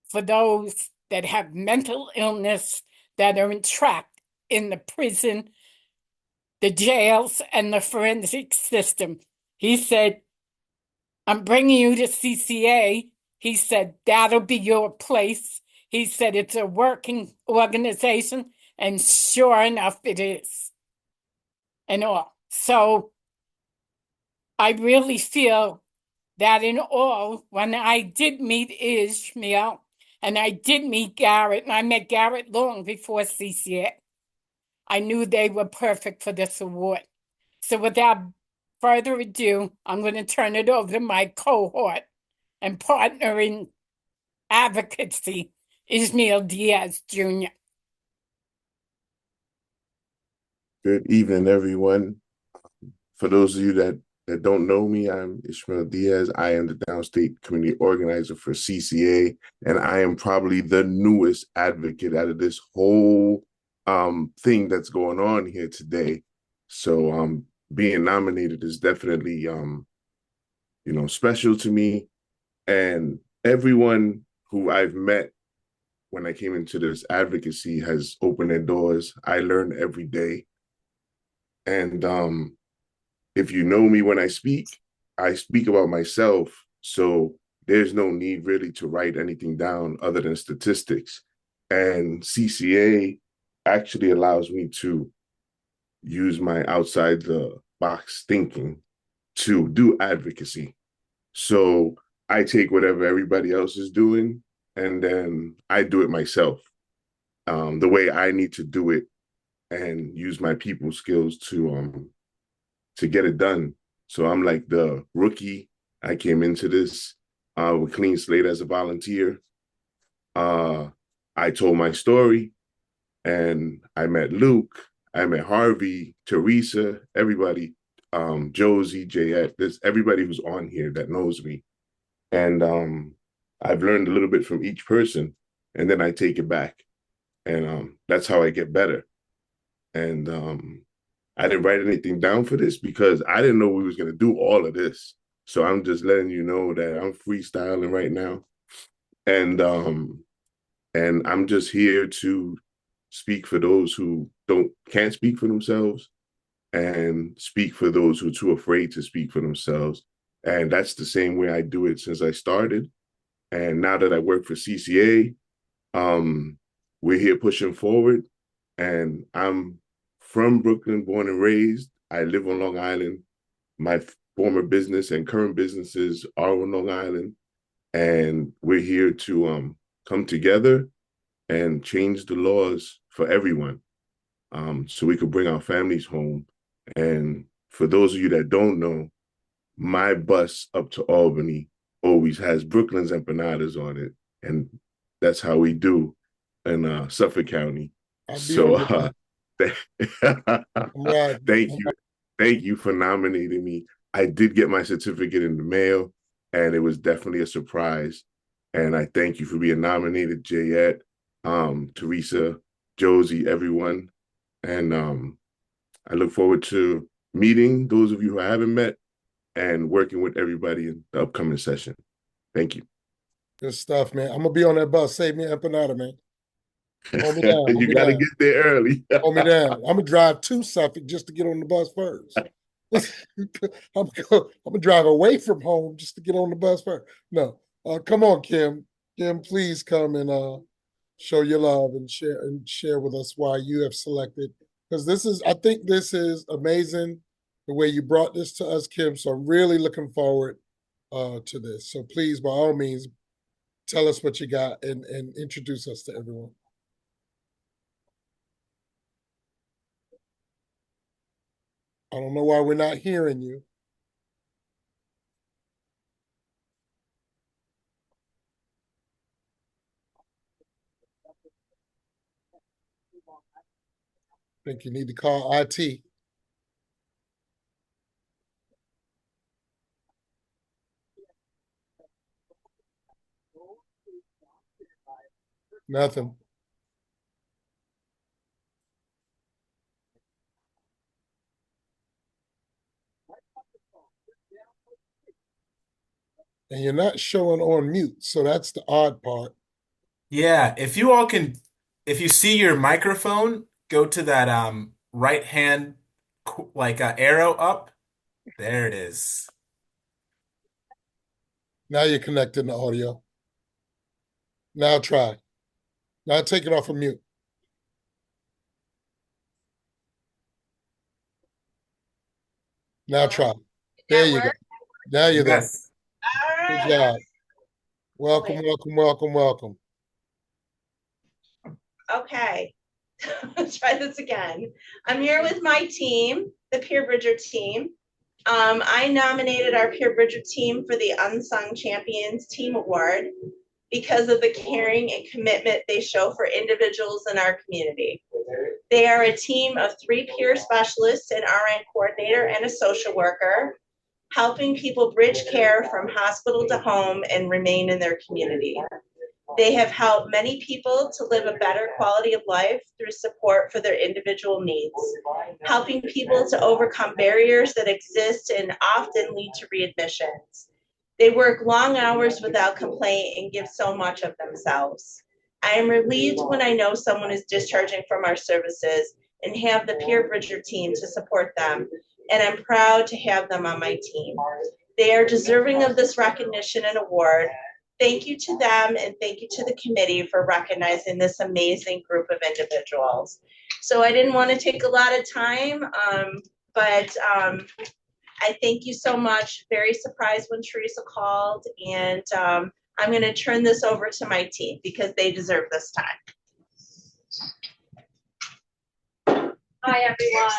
S17: for those that have mental illness, that are entrapped in the prison, the jails, and the forensic system. He said, I'm bringing you to CCA. He said, that'll be your place. He said, it's a working organization. And sure enough, it is. And all. So I really feel that in all, when I did meet Ishmael and I did meet Garrett, and I met Garrett long before CCA, I knew they were perfect for this award. So without further ado, I'm going to turn it over to my cohort and partner in advocacy, Ishmael Diaz Jr.
S7: Good evening, everyone. For those of you that don't know me, I'm Ishmael Diaz. I am the Downstate Community Organizer for CCA, and I am probably the newest advocate out of this whole thing that's going on here today. So being nominated is definitely special to me. And everyone who I've met when I came into this advocacy has opened their doors. I learn every day. And if you know me when I speak about myself. So there's no need really to write anything down other than statistics. And CCA actually allows me to use my outside the box thinking to do advocacy. So I take whatever everybody else is doing and then I do it myself, the way I need to do it, and use my people skills to get it done. So I'm like the rookie. I came into this with clean slate as a volunteer. I told my story, and I met Luke, I met Harvey, Teresa, everybody, Josie, Jayette, there's everybody who's on here that knows me. And I've learned a little bit from each person, and then I take it back. And that's how I get better. And I didn't write anything down for this because I didn't know we was going to do all of this. So I'm just letting you know that I'm freestyling right now. And I'm just here to speak for those who can't speak for themselves, and speak for those who are too afraid to speak for themselves. And that's the same way I do it since I started. And now that I work for CCA, we're here pushing forward. And I'm from Brooklyn, born and raised. I live on Long Island. My former business and current businesses are on Long Island. And we're here to come together and change the laws for everyone, so we could bring our families home. And for those of you that don't know, my bus up to Albany always has Brooklyn's empanadas on it. And that's how we do in Suffolk County. So thank you. Thank you for nominating me. I did get my certificate in the mail, and it was definitely a surprise. And I thank you for being nominated, Jayette, Teresa, Josie, everyone. And I look forward to meeting those of you who I haven't met and working with everybody in the upcoming session. Thank you.
S4: Good stuff, man. I'm gonna be on that bus. Save me an empanada, man. Hold me down.
S7: You got to get there early.
S4: Hold me down. I'm gonna drive to Suffolk just to get on the bus first. I'm gonna drive away from home just to get on the bus first. No, come on, Kim. Kim, please come and show your love and share with us why you have selected. Because I think this is amazing the way you brought this to us, Kim. So I'm really looking forward to this. So please, by all means, tell us what you got and introduce us to everyone. I don't know why we're not hearing you. I think you need to call IT. Nothing. And you're not showing on mute, so that's the odd part.
S1: Yeah, if you all can, if you see your microphone, go to that right hand like arrow up. There it is.
S4: Now you're connecting the audio. Now try. Now take it off of mute. Now try. There you go. Now you're there.
S1: Yes.
S4: Good job. Welcome, welcome, welcome, welcome.
S8: Okay, let's try this again. I'm here with my team, the Peer Bridger team. I nominated our Peer Bridger team for the Unsung Champions Team Award because of the caring and commitment they show for individuals in our community. They are a team of 3 peer specialists, an RN coordinator, and a social worker, helping people bridge care from hospital to home and remain in their community. They have helped many people to live a better quality of life through support for their individual needs, helping people to overcome barriers that exist and often lead to readmissions. They work long hours without complaint and give so much of themselves. I am relieved when I know someone is discharging from our services and have the Peer Bridger team to support them, and I'm proud to have them on my team. They are deserving of this recognition and award. Thank you to them, and thank you to the committee for recognizing this amazing group of individuals. So I didn't want to take a lot of time, but I thank you so much. Very surprised when Teresa called, and I'm going to turn this over to my team because they deserve this time.
S9: Hi, everyone.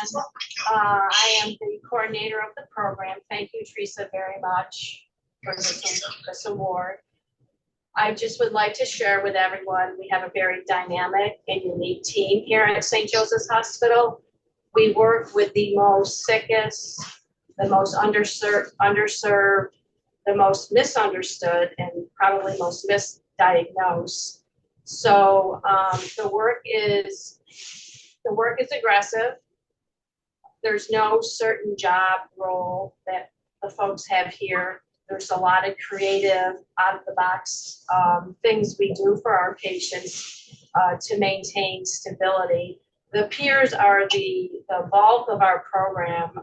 S9: I am the coordinator of the program. Thank you, Teresa, very much for this award. I just would like to share with everyone, we have a very dynamic and unique team here at St. Joseph's Hospital. We work with the most sickest, the most underserved, the most misunderstood, and probably most misdiagnosed. So the work is aggressive. There's no certain job role that the folks have here. There's a lot of creative, out-of-the-box things we do for our patients to maintain stability. The peers are the bulk of our program.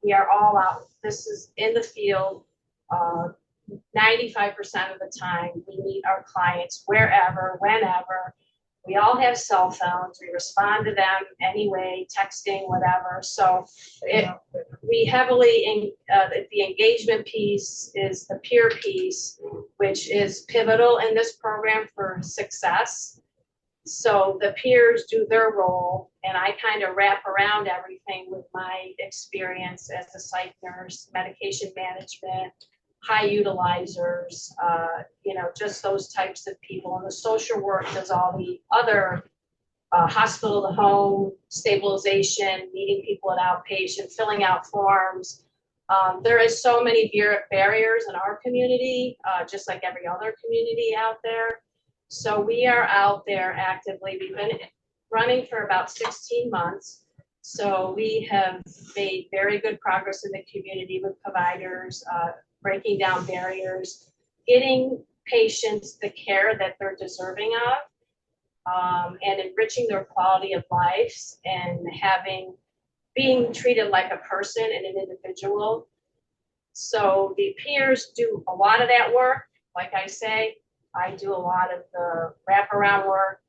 S9: We are all out. This is in the field 95% of the time. We meet our clients wherever, whenever. We all have cell phones. We respond to them anyway, texting, whatever. So we heavily, the engagement piece is the peer piece, which is pivotal in this program for success. So the peers do their role, and I kind of wrap around everything with my experience as a psych nurse, medication management, high utilizers, just those types of people. And the social work does all the other hospital to home, stabilization, meeting people at outpatient, filling out forms. There is so many barriers in our community, just like every other community out there. So we are out there actively. We've been running for about 16 months. So we have made very good progress in the community with providers, breaking down barriers, getting patients the care that they're deserving of, and enriching their quality of life and being treated like a person and an individual. So the peers do a lot of that work. Like I say, I do a lot of the wraparound work,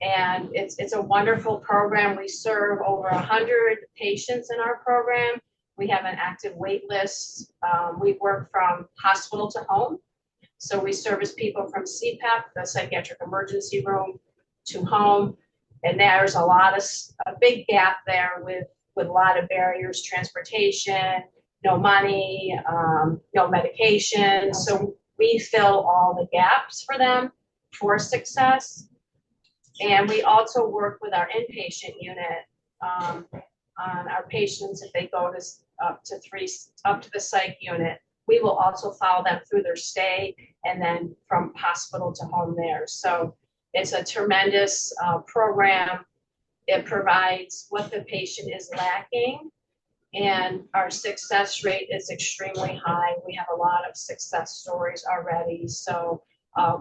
S9: and it's a wonderful program. We serve over 100 patients in our program. We have an active wait list. We work from hospital to home. So we service people from CPAP, the psychiatric emergency room, to home. And there's a big gap there with a lot of barriers, transportation, no money, no medication. So we fill all the gaps for them for success. And we also work with our inpatient unit on our patients if they go up to the psych unit. we will also follow them through their stay and then from hospital to home there. So it's a tremendous program. It provides what the patient is lacking, and our success rate is extremely high. We have a lot of success stories already. So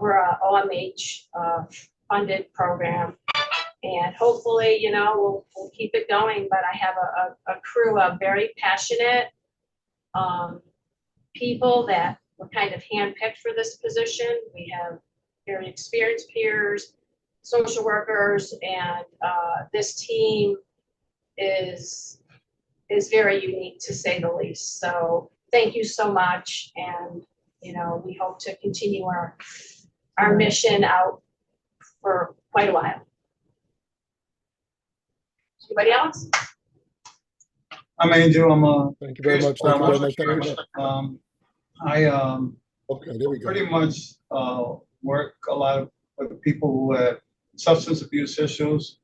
S9: we're a OMH funded program, and hopefully, you know, we'll keep it going. But I have a crew of very passionate people that were kind of handpicked for this position. We have very experienced peers, social workers, and this team is very unique, to say the least. So thank you so much, and you know, we hope to continue our mission out for quite a while. Anybody else?
S5: I'm Angel. I'm a
S4: Thank you very much. Thank you very much. Thank you very much.
S5: I
S4: Okay, there we go.
S5: pretty much work a lot with people who have substance abuse issues,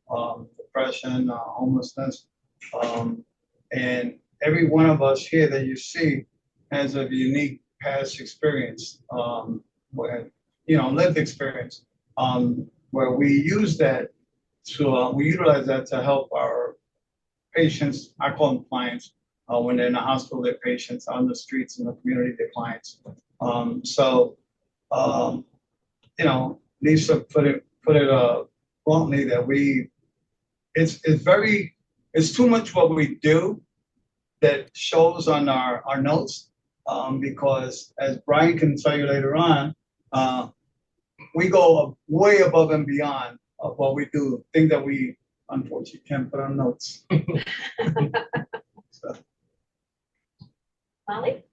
S5: depression, homelessness, and every one of us here that you see has a unique past experience, where, you know, lived experience, where we use that to we utilize that to help our patients. I call them clients. When they're in the hospital, they're patients. On the streets in the community, they're clients. You know, needs to put it bluntly that it's too much what we do that shows on our notes, because as Brian can tell you later on, we go way above and beyond of what we do, things that we unfortunately can't put on notes. So.
S9: Molly?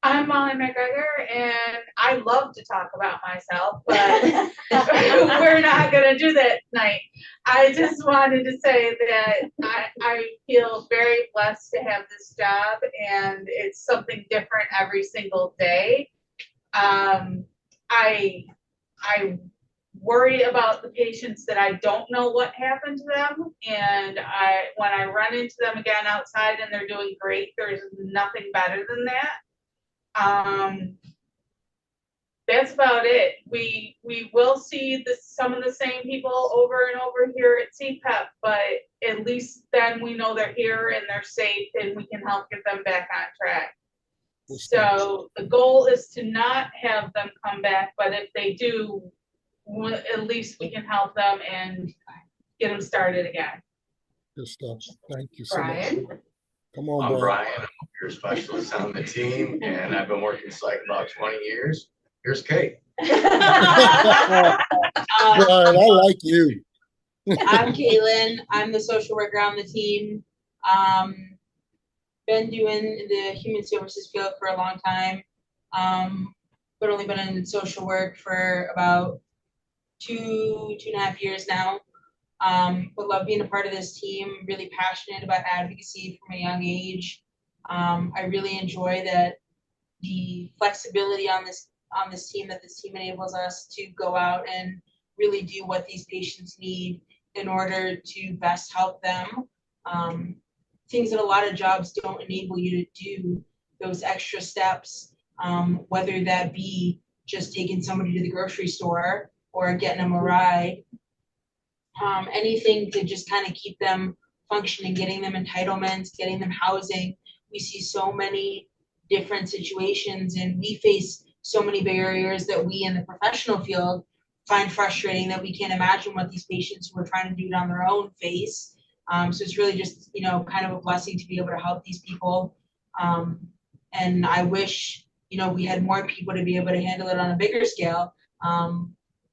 S10: I'm Molly McGregor, and I love to talk about myself, but we're not going to do that tonight. I just wanted to say that I feel very blessed to have this job, and it's something different every single day. I worry about the patients that I don't know what happened to them, and when I run into them again outside and they're doing great, there's nothing better than that. That's about it. We will see some of the same people over and over here at CPEP, but at least then we know they're here and they're safe and we can help get them back on track. So the goal is to not have them come back, but if they do, at least we can help them and get them started again.
S4: Good stuff. Thank you so
S10: Brian?
S4: much. Come on,
S23: I'm
S4: Brian.
S23: Brian. I'm a peer specialist on the team, and I've been working psych about 20 years. Here's Kate.
S4: Brian, I like you.
S24: I'm Caitlin. I'm the social worker on the team. Been doing the human services field for a long time, but only been in social work for about two and a half years now. But love being a part of this team. Really passionate about advocacy from a young age. I really enjoy that the flexibility on this team, that this team enables us to go out and really do what these patients need in order to best help them. Things that a lot of jobs don't enable you to do, those extra steps, whether that be just taking somebody to the grocery store or getting them a ride. Anything to just kind of keep them functioning, getting them entitlements, getting them housing. We see so many different situations and we face so many barriers that we in the professional field find frustrating, that we can't imagine what these patients who are trying to do it on their own face. So it's really just, you know, kind of a blessing to be able to help these people. And I wish, you know, we had more people to be able to handle it on a bigger scale.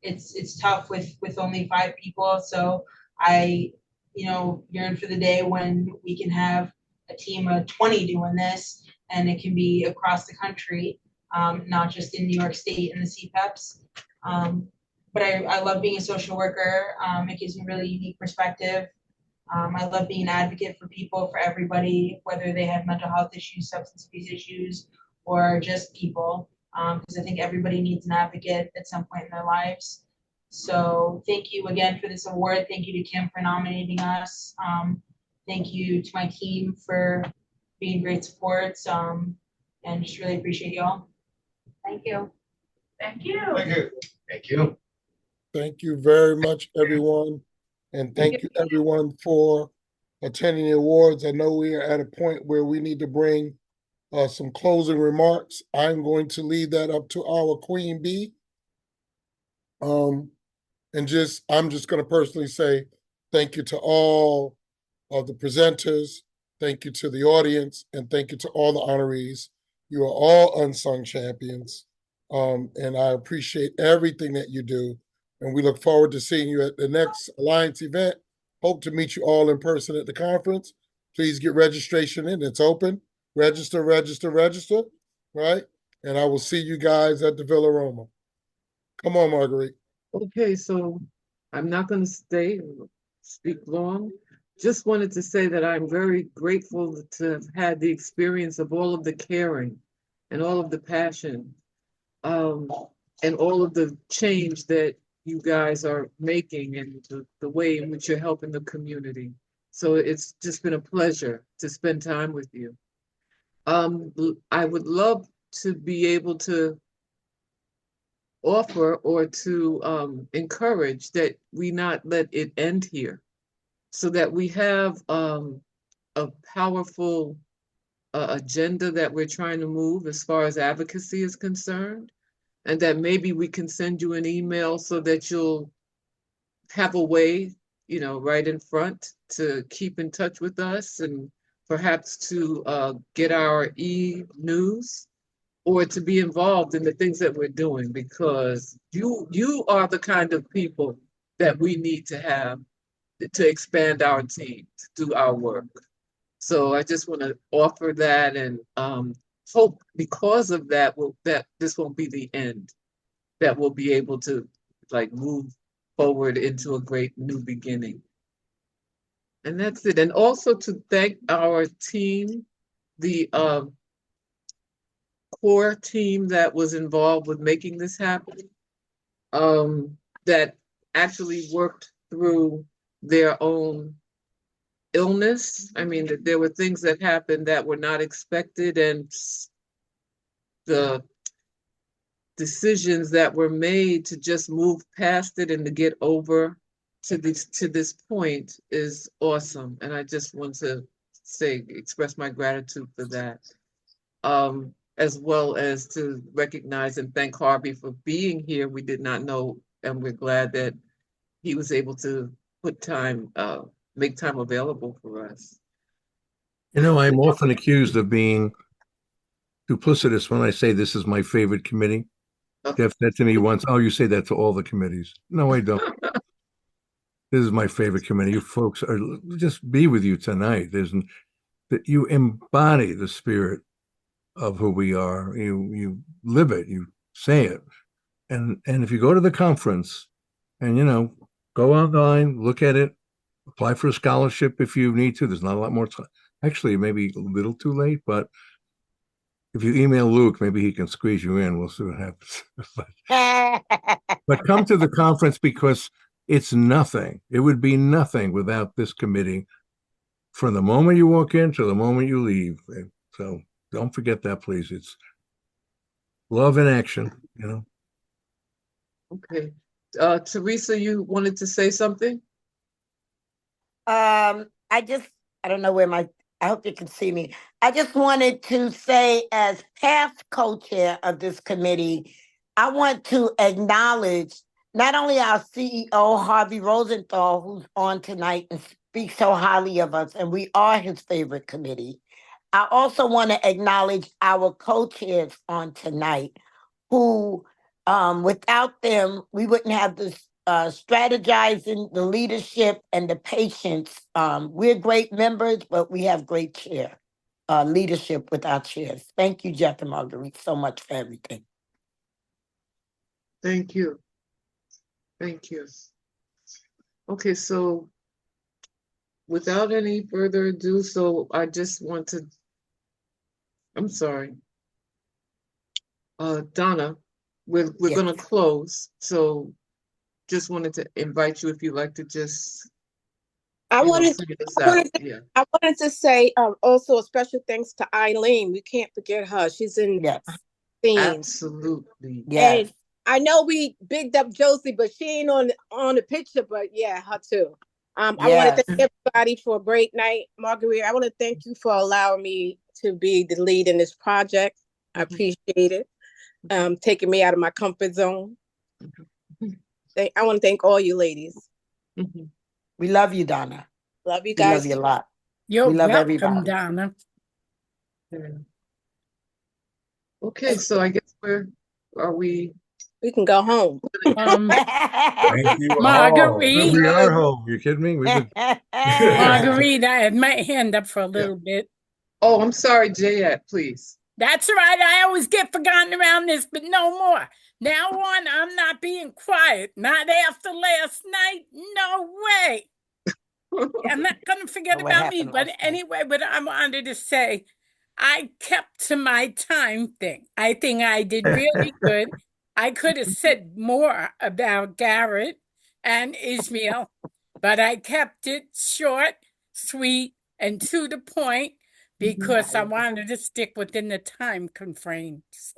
S24: It's tough with only 5 people. So I, you know, yearn for the day when we can have a team of 20 doing this, and it can be across the country, not just in New York State and the CPEPs. But I love being a social worker. It gives me really unique perspective. I love being an advocate for people, for everybody, whether they have mental health issues, substance abuse issues, or just people. Because I think everybody needs an advocate at some point in their lives. So thank you again for this award. Thank you to Kim for nominating us. Thank you to my team for being great supports. and just really appreciate you all.
S9: Thank you.
S10: Thank you.
S5: Thank you.
S23: Thank you.
S4: Thank you very much, everyone. And thank you, everyone, for attending the awards. I know we are at a point where we need to bring some closing remarks. I'm going to leave that up to our Queen Bee. I'm just going to personally say thank you to all of the presenters. Thank you to the audience, and thank you to all the honorees. You are all unsung champions. And I appreciate everything that you do. And we look forward to seeing you at the next Alliance event. Hope to meet you all in person at the conference. Please get registration in. It's open. Register, register, register. Right? And I will see you guys at the Villa Roma. Come on, Marguerite.
S11: Okay, so I'm not going to stay or speak long. Just wanted to say that I'm very grateful to have had the experience of all of the caring and all of the passion, and all of the change that you guys are making and the way in which you're helping the community. So it's just been a pleasure to spend time with you. I would love to be able to offer or to encourage that we not let it end here, so that we have a powerful agenda that we're trying to move as far as advocacy is concerned, and that maybe we can send you an email so that you'll have a way, right in front to keep in touch with us, and perhaps to get our e-news or to be involved in the things that we're doing, because you are the kind of people that we need to have to expand our team, to do our work. So I just want to offer that, and hope because of that, that this won't be the end, that we'll be able to move forward into a great new beginning. And that's it. And also to thank our team, the core team that was involved with making this happen, that actually worked through their own illness. I mean, that there were things that happened that were not expected, and the decisions that were made to just move past it and to get over to this point is awesome. And I just want to express my gratitude for that. As well as to recognize and thank Harvey for being here. We did not know, and we're glad that he was able to make time available for us.
S3: I'm often accused of being duplicitous when I say this is my favorite committee. Jeff said to me once, "Oh, you say that to all the committees." No, I don't. This is my favorite committee. You folks are just be with you tonight. That you embody the spirit of who we are. You live it. You say it. And if you go to the conference, and go online, look at it, apply for a scholarship if you need to. There's not a lot more time. Actually, maybe a little too late, but if you email Luke, maybe he can squeeze you in. We'll see what happens. But come to the conference, because it's nothing. It would be nothing without this committee from the moment you walk in to the moment you leave. So don't forget that, please. It's love in action,
S11: Okay. Teresa, you wanted to say something?
S2: I don't know I hope you can see me. I just wanted to say, as past co-chair of this committee, I want to acknowledge not only our CEO, Harvey Rosenthal, who's on tonight and speaks so highly of us, and we are his favorite committee. I also want to acknowledge our co-chairs on tonight, who, without them, we wouldn't have this strategizing, the leadership, and the patience. We're great members, but we have great leadership with our chairs. Thank you, Jeff and Marguerite, so much for everything.
S11: Thank you. Thank you. Okay, so without any further ado, I just want to, I'm sorry. Donna, we're going to close. So just wanted to invite you, if you'd like to just
S12: I
S11: you know,
S12: wanted,
S11: figure this
S12: I
S11: out.
S12: wanted to,
S11: Yeah.
S12: I wanted to say also a special thanks to Eileen. We can't forget her. She's in scenes.
S11: Absolutely.
S2: Yes.
S12: And I know we bigged up Josie, but she ain't on the picture. But yeah, her too. I want to
S2: Yes.
S12: thank everybody for a great night, Marguerite. I want to thank you for allowing me to be the lead in this project. I appreciate it. Taking me out of my comfort zone. I want to thank all you ladies.
S2: We love you, Donna.
S12: Love you
S2: We love
S12: guys.
S2: you a lot.
S17: You're
S2: We love
S17: welcome,
S2: everybody.
S17: Donna.
S11: Okay, so I guess we
S12: can go home.
S1: Thank you all.
S17: Marguerite.
S3: We are home. You kidding me? We've been...
S17: Marguerite, I had my hand up for a little bit.
S11: Oh, I'm sorry, Jayette, please.
S17: That's right. I always get forgotten around this, but no more. Now on, I'm not being quiet. Not after last night. No way. I'm not going to forget
S2: What
S17: about me.
S2: happened
S17: But
S2: last night?
S17: anyway, what I wanted to say, I kept to my time thing. I think I did really good. I could have said more about Garrett and Ishmael, but I kept it short, sweet, and to the point because I wanted to stick within the time constraints.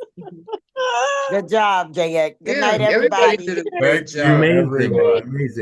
S2: Good job, Jay. Good night,
S11: everybody
S2: everybody.
S11: did a great
S1: Thank you,
S11: job.
S3: Amazing.
S1: everyone.
S3: Amazing.